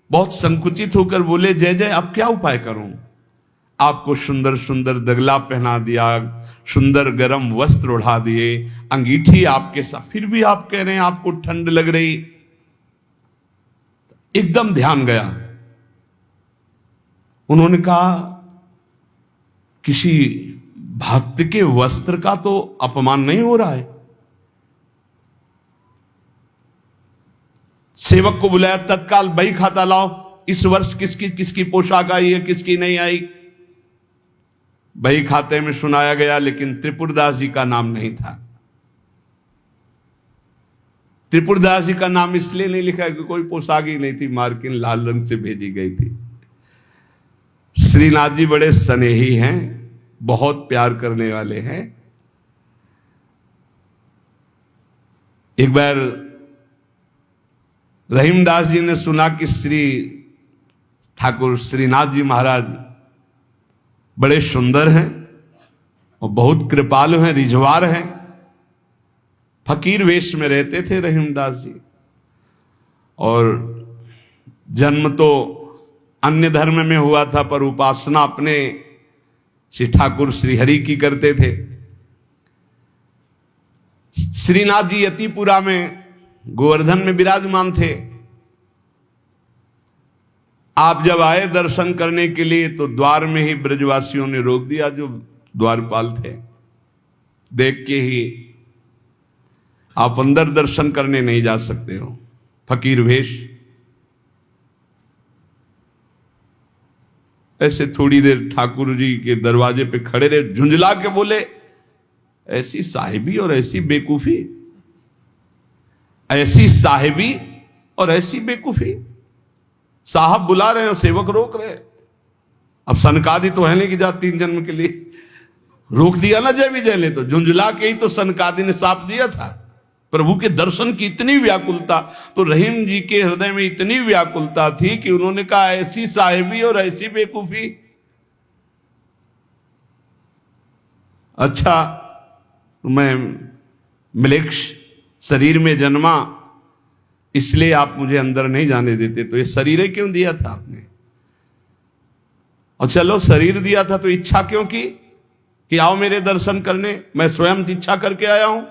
बहुत संकुचित होकर बोले, जय जय अब क्या उपाय करूं? आपको सुंदर सुंदर दगला पहना दिया, सुंदर गरम वस्त्र ओढ़ा दिए, अंगीठी आपके साथ, फिर भी आप कह रहे हैं आपको ठंड लग रही। एकदम ध्यान गया। उन्होंने कहा किसी भक्त के वस्त्र का तो अपमान नहीं हो रहा है। सेवक को बुलाया, तत्काल बही खाता लाओ, इस वर्ष किसकी किसकी पोशाक आई है, किसकी नहीं आई। बही खाते में सुनाया गया, लेकिन त्रिपुरदास जी का नाम नहीं था। त्रिपुरदास जी का नाम इसलिए नहीं लिखा कि कोई पोशाक ही नहीं थी, मार्किन लाल रंग से भेजी गई थी। श्रीनाथ जी बड़े स्नेही हैं, बहुत प्यार करने वाले हैं। एक बार रहीमदास जी ने सुना कि श्री ठाकुर श्रीनाथ जी महाराज बड़े सुंदर हैं और बहुत कृपालु हैं, रिझवार हैं। फकीर वेश में रहते थे रहीमदास जी, और जन्म तो अन्य धर्म में हुआ था, पर उपासना अपने श्री ठाकुर श्री हरि की करते थे। श्रीनाथ जी यतिपुरा में गोवर्धन में विराजमान थे। आप जब आए दर्शन करने के लिए तो द्वार में ही ब्रजवासियों ने रोक दिया, जो द्वारपाल थे। देख के ही आप अंदर दर्शन करने नहीं जा सकते हो, फकीर वेश। ऐसे थोड़ी देर ठाकुर जी के दरवाजे पे खड़े रहे, झुंझला के बोले, ऐसी साहिबी और ऐसी बेकूफी, ऐसी साहिबी और ऐसी बेकूफी। साहब बुला रहे हैं और सेवक रोक रहे हैं। अब सनकादि तो है नहीं कि जा 3 जन्म के लिए रोक दिया ना जय विजय ने, तो झुंझला के ही तो सनकादि ने साप दिया था। प्रभु के दर्शन की इतनी व्याकुलता, तो रहीम जी के हृदय में इतनी व्याकुलता थी कि उन्होंने कहा ऐसी साहिबी और ऐसी बेकूफी। अच्छा, मैं म्लेच्छ शरीर में जन्मा, इसलिए आप मुझे अंदर नहीं जाने देते, तो ये शरीर क्यों दिया था आपने? और चलो शरीर दिया था तो इच्छा क्यों की कि आओ मेरे दर्शन करने? मैं स्वयं इच्छा करके आया हूं।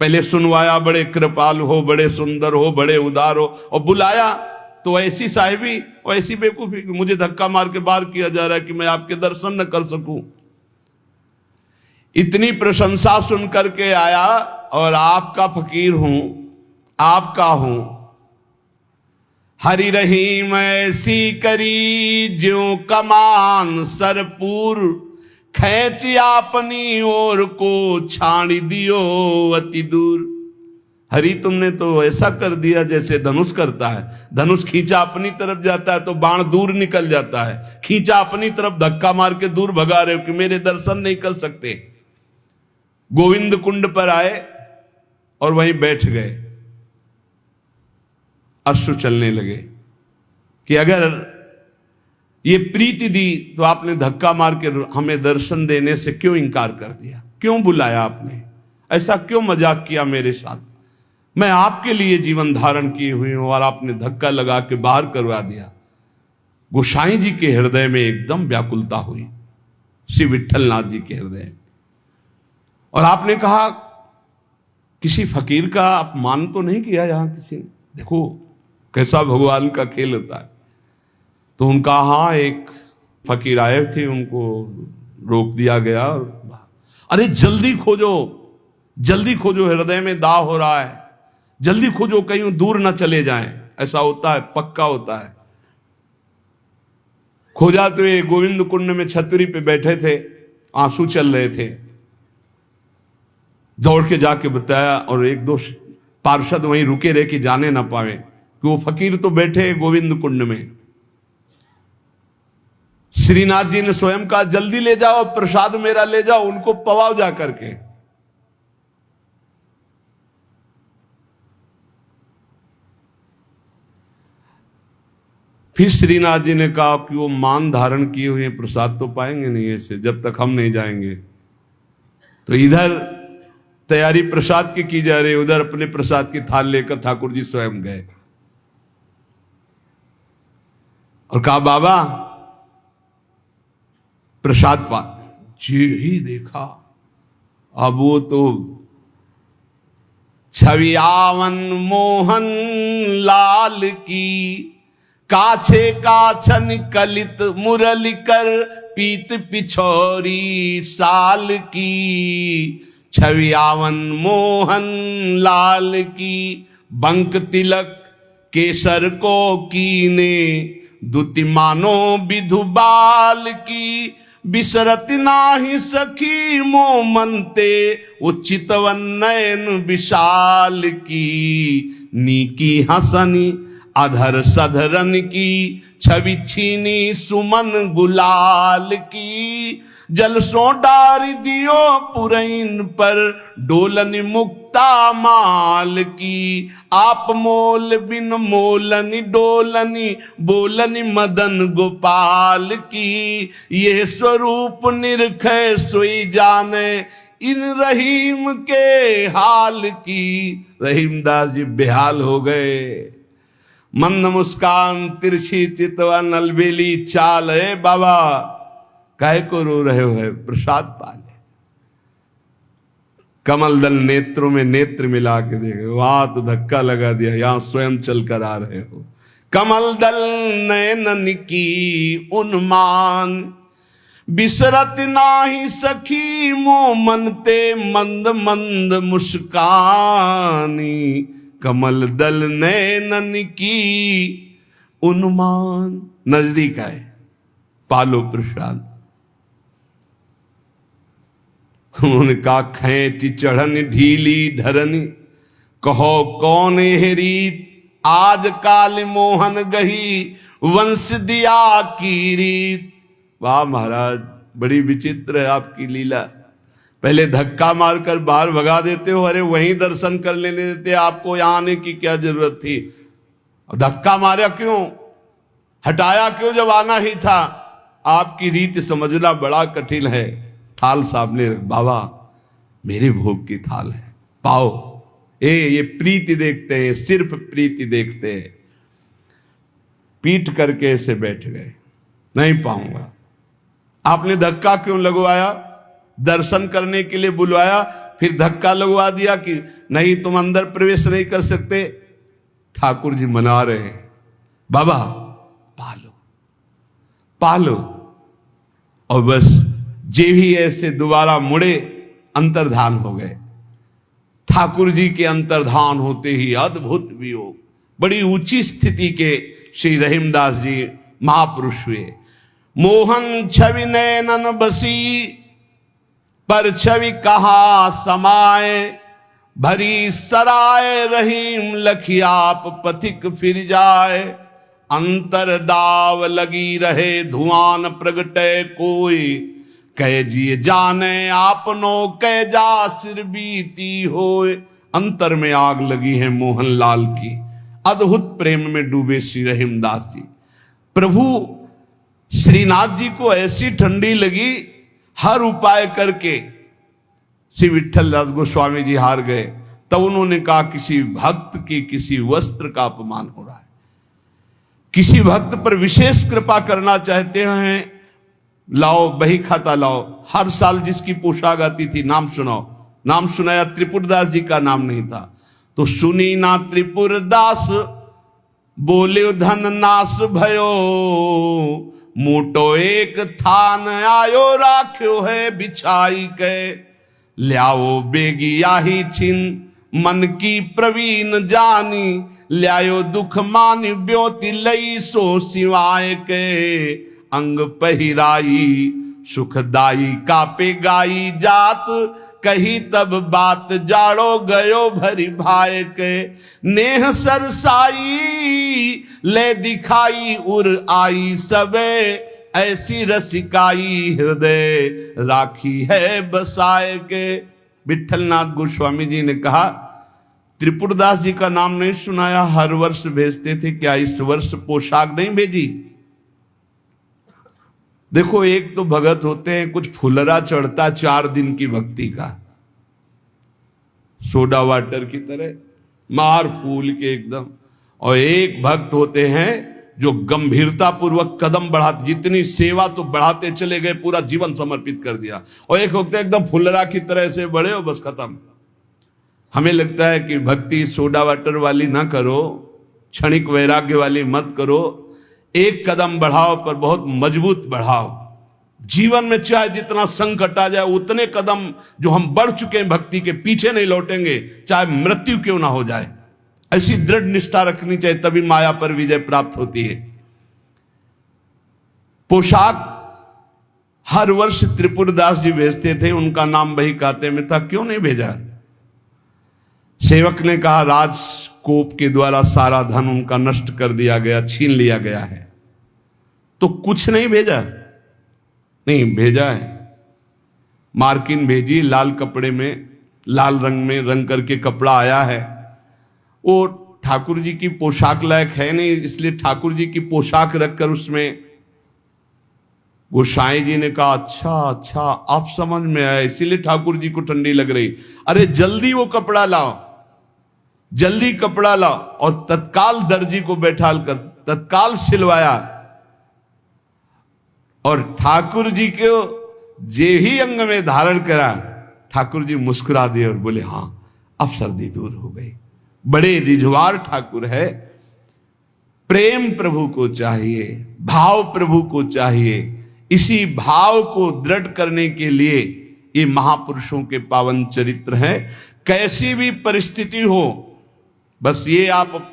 पहले सुनवाया, बड़े कृपाल हो, बड़े सुंदर हो, बड़े उदार हो, और बुलाया तो ऐसी साहिबी और ऐसी बेवकूफी, मुझे धक्का मार के बाहर किया जा रहा है कि मैं आपके दर्शन न कर सकूं। इतनी प्रशंसा सुन करके आया और आपका फकीर हूं, आपका हूं। हरि रहीम ऐसी करी ज्यों कमान सरपूर, खैच अपनी ओर को छाड़ी दियो अति दूर। हरि तुमने तो ऐसा कर दिया जैसे धनुष करता है। धनुष खींचा अपनी तरफ जाता है तो बाण दूर निकल जाता है, खींचा अपनी तरफ धक्का मार के दूर भगा रहे हो कि मेरे दर्शन नहीं कर सकते। गोविंद कुंड पर आए और वहीं बैठ गए। अश्रु चलने लगे कि अगर ये प्रीति दी तो आपने धक्का मार के हमें दर्शन देने से क्यों इनकार कर दिया? क्यों बुलाया आपने? ऐसा क्यों मजाक किया मेरे साथ? मैं आपके लिए जीवन धारण किए हुए हूं और आपने धक्का लगा के बाहर करवा दिया। गोसाई जी के हृदय में एकदम व्याकुलता हुई, श्री विट्ठलनाथ जी के हृदय। और आपने कहा किसी फकीर का अपमान तो नहीं किया यहां किसी ने? देखो कैसा भगवान का खेल होता है। तो उनका हाँ, एक फकीर आए थे, उनको रोक दिया गया। अरे जल्दी खोजो, जल्दी खोजो, हृदय में दाह हो रहा है, जल्दी खोजो कहीं दूर ना चले जाएं। ऐसा होता है, पक्का होता है। खोजा तो ये गोविंद कुंड में छतरी पे बैठे थे, आंसू चल रहे थे। दौड़ के जाके बताया, और 1-2 पार्षद वहीं रुके रहे कि जाने ना पावे कि वो फकीर तो बैठे गोविंद कुंड में। श्रीनाथ जी ने स्वयं कहा जल्दी ले जाओ, प्रसाद मेरा ले जाओ, उनको पवाओ जा करके। फिर श्रीनाथ जी ने कहा कि वो मान धारण किए हुए प्रसाद तो पाएंगे नहीं ऐसे जब तक हम नहीं जाएंगे। तो इधर तैयारी प्रसाद की जा रही, उधर अपने प्रसाद की थाल लेकर ठाकुर जी स्वयं गए और कहा बाबा प्रसाद पा। जी ही देखा, अब वो तो छवियावन मोहन लाल की, काछे काछन कलित मुरली कर, पीत पिछोरी साल की। छवियावन मोहन लाल की, बंक तिलक केसर को कीने, दुति मानो विधु बाल की। बिसरत नाही सखी मो मनते, उचितवन नयन विशाल की। नीकी हसनी अधर सधरन की, छवि छीनी सुमन गुलाल की। जलसों डार दियो पुरैन पर, डोलन मुक्ता माल की। आप मोल बिन मोलनी डोलनी, बोलनी मदन गोपाल की। ये स्वरूप निरखै सोई जाने, इन रहीम के हाल की। रहीमदास जी बेहाल हो गए। मंद मुस्कान तिरछी चितवन अलबेली चाल, है बाबा काहे को रो रहे हो, है प्रसाद पाले। कमल दल नेत्रों में नेत्र मिला के देखे, वहां तो धक्का लगा दिया, यहां स्वयं चल कर आ रहे हो। कमल दल नयनन की उन्मान, बिसरत नाही सखी मो मनते, मंद मंद मुस्कानी। कमल दल नैनन की उन्मान, नजदीक आए, पालो प्रसाद। उन्होंने कहा खैंची चढ़न ढीली ढरनी, कहो कौन है रीत। आज काल मोहन गही, वंश दिया की रीत। वाह महाराज, बड़ी विचित्र है आपकी लीला। पहले धक्का मारकर बाहर भगा देते हो, अरे वहीं दर्शन कर लेने देते, आपको यहां आने की क्या जरूरत थी। धक्का मारा क्यों, हटाया क्यों जब आना ही था। आपकी रीत समझना बड़ा कठिन है। थाल सामने रख, बाबा मेरे भोग की थाल है, पाओ। ये प्रीति देखते हैं, सिर्फ प्रीति देखते हैं। पीट करके ऐसे बैठ गए, नहीं पाऊंगा। आपने धक्का क्यों लगवाया, दर्शन करने के लिए बुलवाया, फिर धक्का लगवा दिया कि नहीं तुम अंदर प्रवेश नहीं कर सकते। ठाकुर जी मना रहे हैं, बाबा पालो पालो। और बस जे भी ऐसे दोबारा मुड़े, अंतर्धान हो गए। ठाकुर जी के अंतर्धान होते ही अद्भुत वियोग, बड़ी ऊंची स्थिति के श्री रहीमदास जी महापुरुष हुए। मोहन छवि नैनन बसी, पर छवि कहा समाए। भरी सराय रहीम लखियाप, पथिक फिर जाए। अंतर दाव लगी रहे, धुआं न प्रगटे कोई। कह जिए जाने आपनो, कह जा सिर बीती होए। अंतर में आग लगी है मोहनलाल की। अद्भुत प्रेम में डूबे श्री रहीमदास जी। प्रभु श्रीनाथ जी को ऐसी ठंडी लगी, हर उपाय करके श्री विट्ठल दास गोस्वामी जी हार गए। तब उन्होंने कहा किसी भक्त की किसी वस्त्र का अपमान हो रहा है, किसी भक्त पर विशेष कृपा करना चाहते हैं, लाओ बही खाता लाओ। हर साल जिसकी पोशाक आती थी, नाम सुनाओ। नाम सुनाया, त्रिपुरदास जी का नाम नहीं था। तो सुनी ना त्रिपुरदास, बोले धन नाश भयो। मोटो एक थान आयो, राख्यो है बिछाई के। ल्याओ बेगिया ही छिन, मन की प्रवीण जानी। ल्यायो दुख मानि ब्योति लई, सो सिवाय के। अंग पहिराई सुखदाई, कापे गाई जात। कही तब बात, जाड़ो गयो भरी भाई के। नेह सरसाई ले दिखाई, उर आई सबे। ऐसी रसिकाई हृदय राखी है बसाए के। विठलनाथ गोस्वामी जी ने कहा, त्रिपुरदास जी का नाम नहीं सुनाया, हर वर्ष भेजते थे, क्या इस वर्ष पोशाक नहीं भेजी? देखो, एक तो भगत होते हैं कुछ फुलरा चढ़ता 4 दिन की भक्ति का, सोडा वाटर की तरह मार फूल के एकदम, और एक भक्त होते हैं जो गंभीरता पूर्वक कदम बढ़ाते, जितनी सेवा तो बढ़ाते चले गए, पूरा जीवन समर्पित कर दिया। और एक होते हैं एकदम फुलरा की तरह से बड़े हो, बस खत्म। हमें लगता है कि भक्ति सोडा वाटर वाली ना करो, क्षणिक वैराग्य वाली मत करो, एक कदम बढ़ाओ पर बहुत मजबूत बढ़ाओ। जीवन में चाहे जितना संकट आ जाए, उतने कदम जो हम बढ़ चुके हैं भक्ति के, पीछे नहीं लौटेंगे, चाहे मृत्यु क्यों ना हो जाए। ऐसी दृढ़ निष्ठा रखनी चाहिए, तभी माया पर विजय प्राप्त होती है। पोशाक हर वर्ष त्रिपुरदास जी भेजते थे, उनका नाम वही खाते में था, क्यों नहीं भेजा? सेवक ने कहा, राजकोप के द्वारा सारा धन उनका नष्ट कर दिया गया, छीन लिया गया है, तो कुछ नहीं भेजा? नहीं भेजा है। मार्किन भेजी, लाल कपड़े में, लाल रंग में रंग करके कपड़ा आया है। वो ठाकुर जी की पोशाक लायक है नहीं, इसलिए ठाकुर जी की पोशाक रखकर उसमें गोसाई जी ने कहा, अच्छा आप समझ में आया, इसीलिए ठाकुर जी को ठंडी लग रही। अरे जल्दी वो कपड़ा लाओ, जल्दी कपड़ा लाओ। और तत्काल दर्जी को बैठाल कर तत्काल सिलवाया, और ठाकुर जी को जे ही अंग में धारण करा, ठाकुर जी मुस्कुरा दिए और बोले, हां अब सर्दी दूर हो गई। बड़े रिझवार ठाकुर है। प्रेम प्रभु को चाहिए, भाव प्रभु को चाहिए। इसी भाव को दृढ़ करने के लिए ये महापुरुषों के पावन चरित्र हैं। कैसी भी परिस्थिति हो, बस ये आप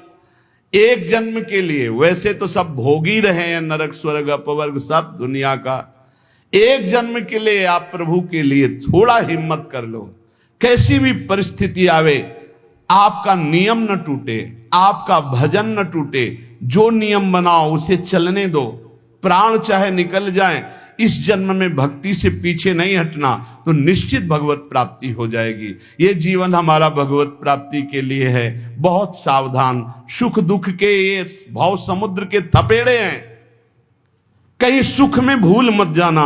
एक जन्म के लिए, वैसे तो सब भोगी रहे हैं, नरक स्वर्ग अपवर्ग सब दुनिया का, एक जन्म के लिए आप प्रभु के लिए थोड़ा हिम्मत कर लो। कैसी भी परिस्थिति आवे, आपका नियम न टूटे, आपका भजन न टूटे, जो नियम बनाओ उसे चलने दो। प्राण चाहे निकल जाए, इस जन्म में भक्ति से पीछे नहीं हटना, तो निश्चित भगवत प्राप्ति हो जाएगी। ये जीवन हमारा भगवत प्राप्ति के लिए है। बहुत सावधान, सुख दुख के ये भाव समुद्र के थपेड़े हैं। कहीं सुख में भूल मत जाना,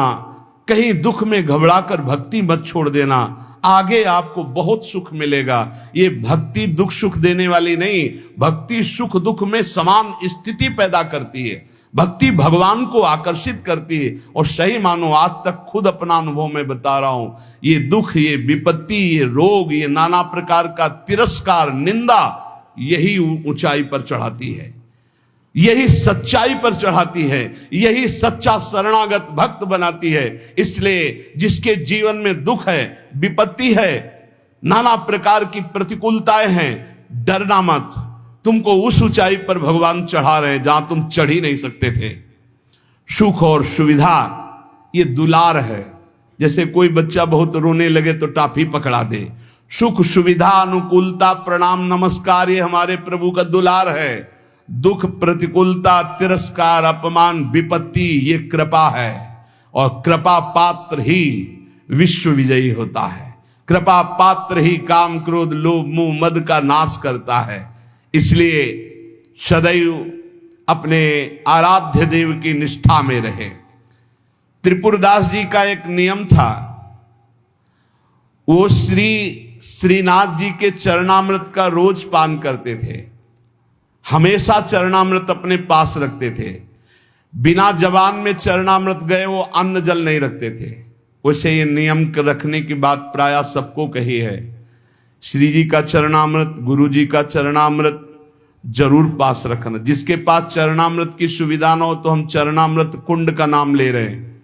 कहीं दुख में घबराकर भक्ति मत छोड़ देना, आगे आपको बहुत सुख मिलेगा। ये भक्ति दुख सुख देने वाली नहीं, भक्ति सुख दुख में समान स्थिति पैदा करती है। भक्ति भगवान को आकर्षित करती है। और सही मानो, आज तक खुद अपना अनुभव में बता रहा हूं, ये दुख, ये विपत्ति, ये रोग, ये नाना प्रकार का तिरस्कार, निंदा, यही ऊंचाई पर चढ़ाती है, यही सच्चाई पर चढ़ाती है, यही सच्चा शरणागत भक्त बनाती है। इसलिए जिसके जीवन में दुख है, विपत्ति है, नाना प्रकार की प्रतिकूलताएं हैं, डरना मत। तुमको उस ऊंचाई पर भगवान चढ़ा रहे हैं जहां तुम चढ़ ही नहीं सकते थे। सुख और सुविधा ये दुलार है। जैसे कोई बच्चा बहुत रोने लगे तो टाफी पकड़ा दे। सुख सुविधा अनुकूलता प्रणाम नमस्कार ये हमारे प्रभु का दुलार है। दुख प्रतिकूलता तिरस्कार अपमान विपत्ति ये कृपा है। और कृपा पात्र ही विश्व विजयी होता है। कृपा पात्र ही काम क्रोध लोभ मोह मद का नाश करता है। इसलिए सदैव अपने आराध्य देव की निष्ठा में रहे। त्रिपुरदास जी का एक नियम था, वो श्रीनाथ जी के चरणामृत का रोज पान करते थे। हमेशा चरणामृत अपने पास रखते थे। बिना जबान में चरणामृत गए वो अन्न जल नहीं रखते थे। वैसे ये नियम रखने की बात प्रायः सबको कही है। श्री जी का चरणामृत, गुरु जी का चरणामृत जरूर पास रखना। जिसके पास चरणामृत की सुविधा न हो तो हम चरणामृत कुंड का नाम ले रहे हैं।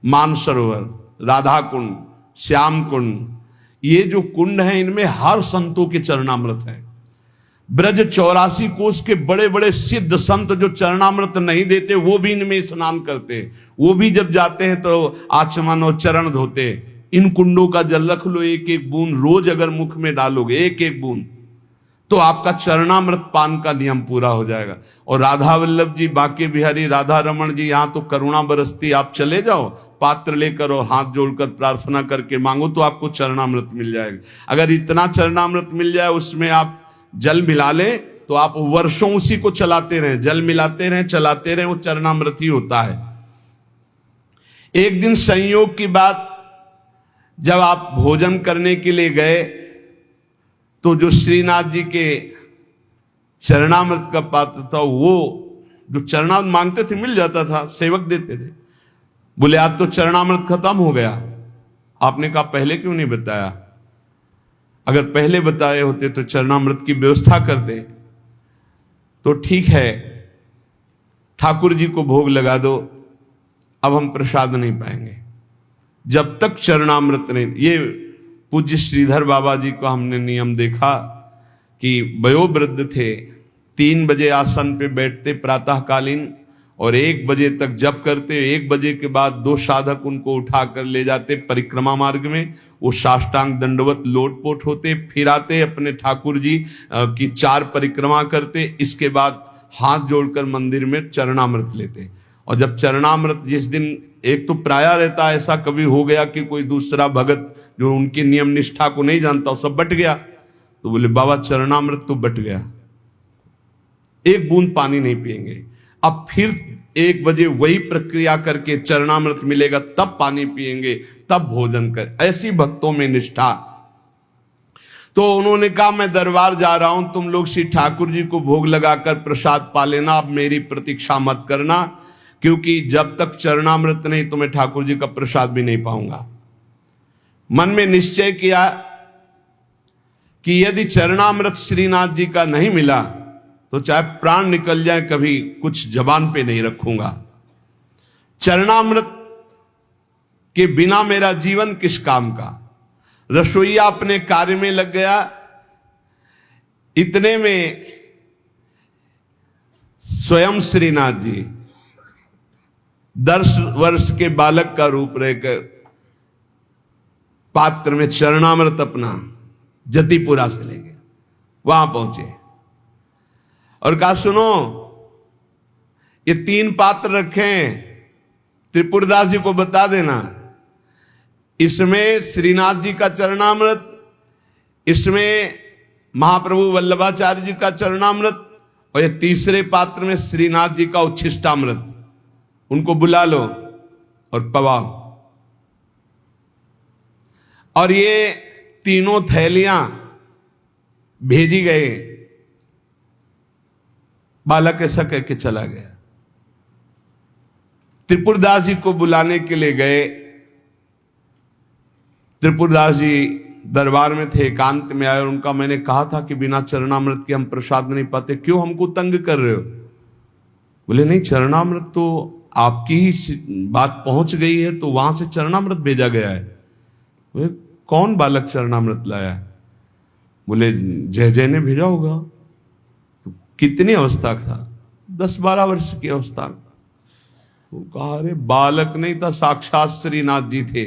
मानसरोवर, राधा कुंड, श्याम कुंड, ये जो कुंड है इनमें हर संतों के चरणामृत है। ब्रज 84 कोस के बड़े बड़े सिद्ध संत जो चरणामृत नहीं देते वो भी इनमें स्नान करते। वो भी जब जाते हैं तो आचमन और चरण धोते। इन कुंडों का जल रख लो, एक एक बूंद रोज अगर मुख में डालोगे, एक एक बूंद, तो आपका चरणामृत पान का नियम पूरा हो जाएगा। और राधा वल्लभ जी, बांके बिहारी राधा रमन जी, यहां तो करुणा बरसती, आप चले जाओ पात्र लेकर और हाथ जोड़कर प्रार्थना करके मांगो तो आपको चरणामृत मिल जाएगा। अगर इतना चरणामृत मिल जाए, उसमें आप जल मिला ले तो आप वर्षों उसी को चलाते रहें, जल मिलाते रहें, चलाते रहें, वो चरणामृत ही होता है। एक दिन संयोग की बात, जब आप भोजन करने के लिए गए तो जो श्रीनाथ जी के चरणामृत का पात्र था, वो जो चरणामृत मांगते थे मिल जाता था, सेवक देते थे। बोले आज तो चरणामृत खत्म हो गया। आपने कहा पहले क्यों नहीं बताया? अगर पहले बताए होते तो चरणामृत की व्यवस्था कर दे तो ठीक है, ठाकुर जी को भोग लगा दो, अब हम प्रसाद नहीं पाएंगे। जब तक चरणामृत नहीं, ये पूज्य श्रीधर बाबा जी को हमने नियम देखा कि वयोवृद्ध थे, 3 बजे आसन पे बैठते प्रातःकालीन और 1 बजे तक जप करते। 1 बजे के बाद 2 साधक उनको उठाकर ले जाते परिक्रमा मार्ग में, वो साष्टांग दंडवत लोटपोट होते, फिर आते अपने ठाकुर जी की 4 परिक्रमा करते। इसके बाद हाथ जोड़कर मंदिर में चरणामृत लेते। और जब चरणामृत जिस दिन, एक तो प्राय रहता है ऐसा कभी हो गया कि कोई दूसरा भगत जो उनके नियम निष्ठा को नहीं जानता, वो सब बट गया, तो बोले बाबा चरणामृत तो बट गया, 1 बूंद पानी नहीं पिएंगे। अब फिर 1 बजे वही प्रक्रिया करके चरणामृत मिलेगा तब पानी पिएंगे, तब भोजन कर। ऐसी भक्तों में निष्ठा। तो उन्होंने कहा मैं दरबार जा रहा हूं, तुम लोग श्री ठाकुर जी को भोग लगाकर प्रसाद पा लेना, अब मेरी प्रतीक्षा मत करना, क्योंकि जब तक चरणामृत नहीं तो मैं ठाकुर जी का प्रसाद भी नहीं पाऊंगा। मन में निश्चय किया कि यदि चरणामृत श्रीनाथ जी का नहीं मिला तो चाहे प्राण निकल जाए, कभी कुछ जबान पे नहीं रखूंगा। चरणामृत के बिना मेरा जीवन किस काम का। रसोईया अपने कार्य में लग गया। इतने में स्वयं श्रीनाथ जी 10 वर्ष के बालक का रूप रहकर पात्र में चरणामृत अपना जतिपुरा से ले गए। वहां पहुंचे और कहा सुनो, ये 3 पात्र रखे हैं, त्रिपुरदास जी को बता देना, इसमें श्रीनाथ जी का चरणामृत, इसमें महाप्रभु वल्लभाचार्य जी का चरणामृत, और ये तीसरे पात्र में श्रीनाथ जी का उच्छिष्टामृत, उनको बुला लो और पवाओ। और ये तीनों थैलियां भेजी गए। बालक ऐसा कह के चला गया। त्रिपुरदास जी को बुलाने के लिए गए। त्रिपुरदास जी दरबार में थे, एकांत में आए और उनका मैंने कहा था कि बिना चरणामृत के हम प्रसाद नहीं पाते, क्यों हमको तंग कर रहे हो? बोले नहीं, चरणामृत तो आपकी ही बात पहुंच गई है तो वहां से चरणामृत भेजा गया है। बोले कौन बालक चरणामृत लाया? बोले जय जय ने भेजा होगा। तो कितनी अवस्था था? 10-12 वर्ष की अवस्था। तो कहा अरे बालक नहीं था, साक्षात श्रीनाथ जी थे,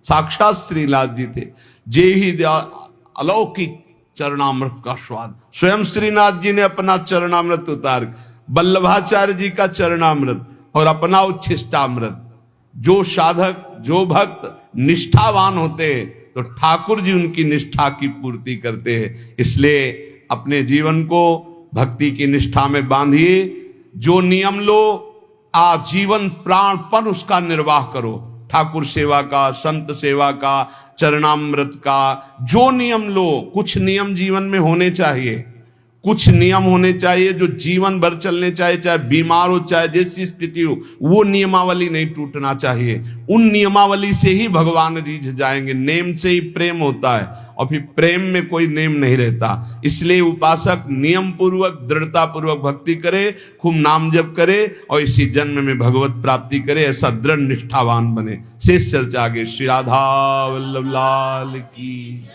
साक्षात श्रीनाथ जी थे। जे ही अलौकिक चरणामृत का स्वाद, स्वयं श्रीनाथ जी ने अपना चरणामृत उतार, वल्लभाचार्य जी का चरणामृत और अपना उच्छिष्टामृत। जो साधक, जो भक्त निष्ठावान होते हैं तो ठाकुर जी उनकी निष्ठा की पूर्ति करते हैं। इसलिए अपने जीवन को भक्ति की निष्ठा में बांधिए। जो नियम लो, आजीवन प्राणपण उसका निर्वाह करो। ठाकुर सेवा का, संत सेवा का, चरणामृत का, जो नियम लो, कुछ नियम जीवन में होने चाहिए, कुछ नियम होने चाहिए जो जीवन भर चलने चाहिए, चाहे बीमार हो चाहे जैसी स्थिति हो, वो नियमावली नहीं टूटना चाहिए। उन नियमावली से ही भगवान रीझ जाएंगे। नेम से ही प्रेम होता है और फिर प्रेम में कोई नेम नहीं रहता। इसलिए उपासक नियम पूर्वक, दृढ़ता पूर्वक भक्ति करे, खूब नाम जप करे और इसी जन्म में भगवत प्राप्ति करे, ऐसा दृढ़ निष्ठावान बने। शेष चर्चा आगे। श्री राधा वल्लभ लाल की।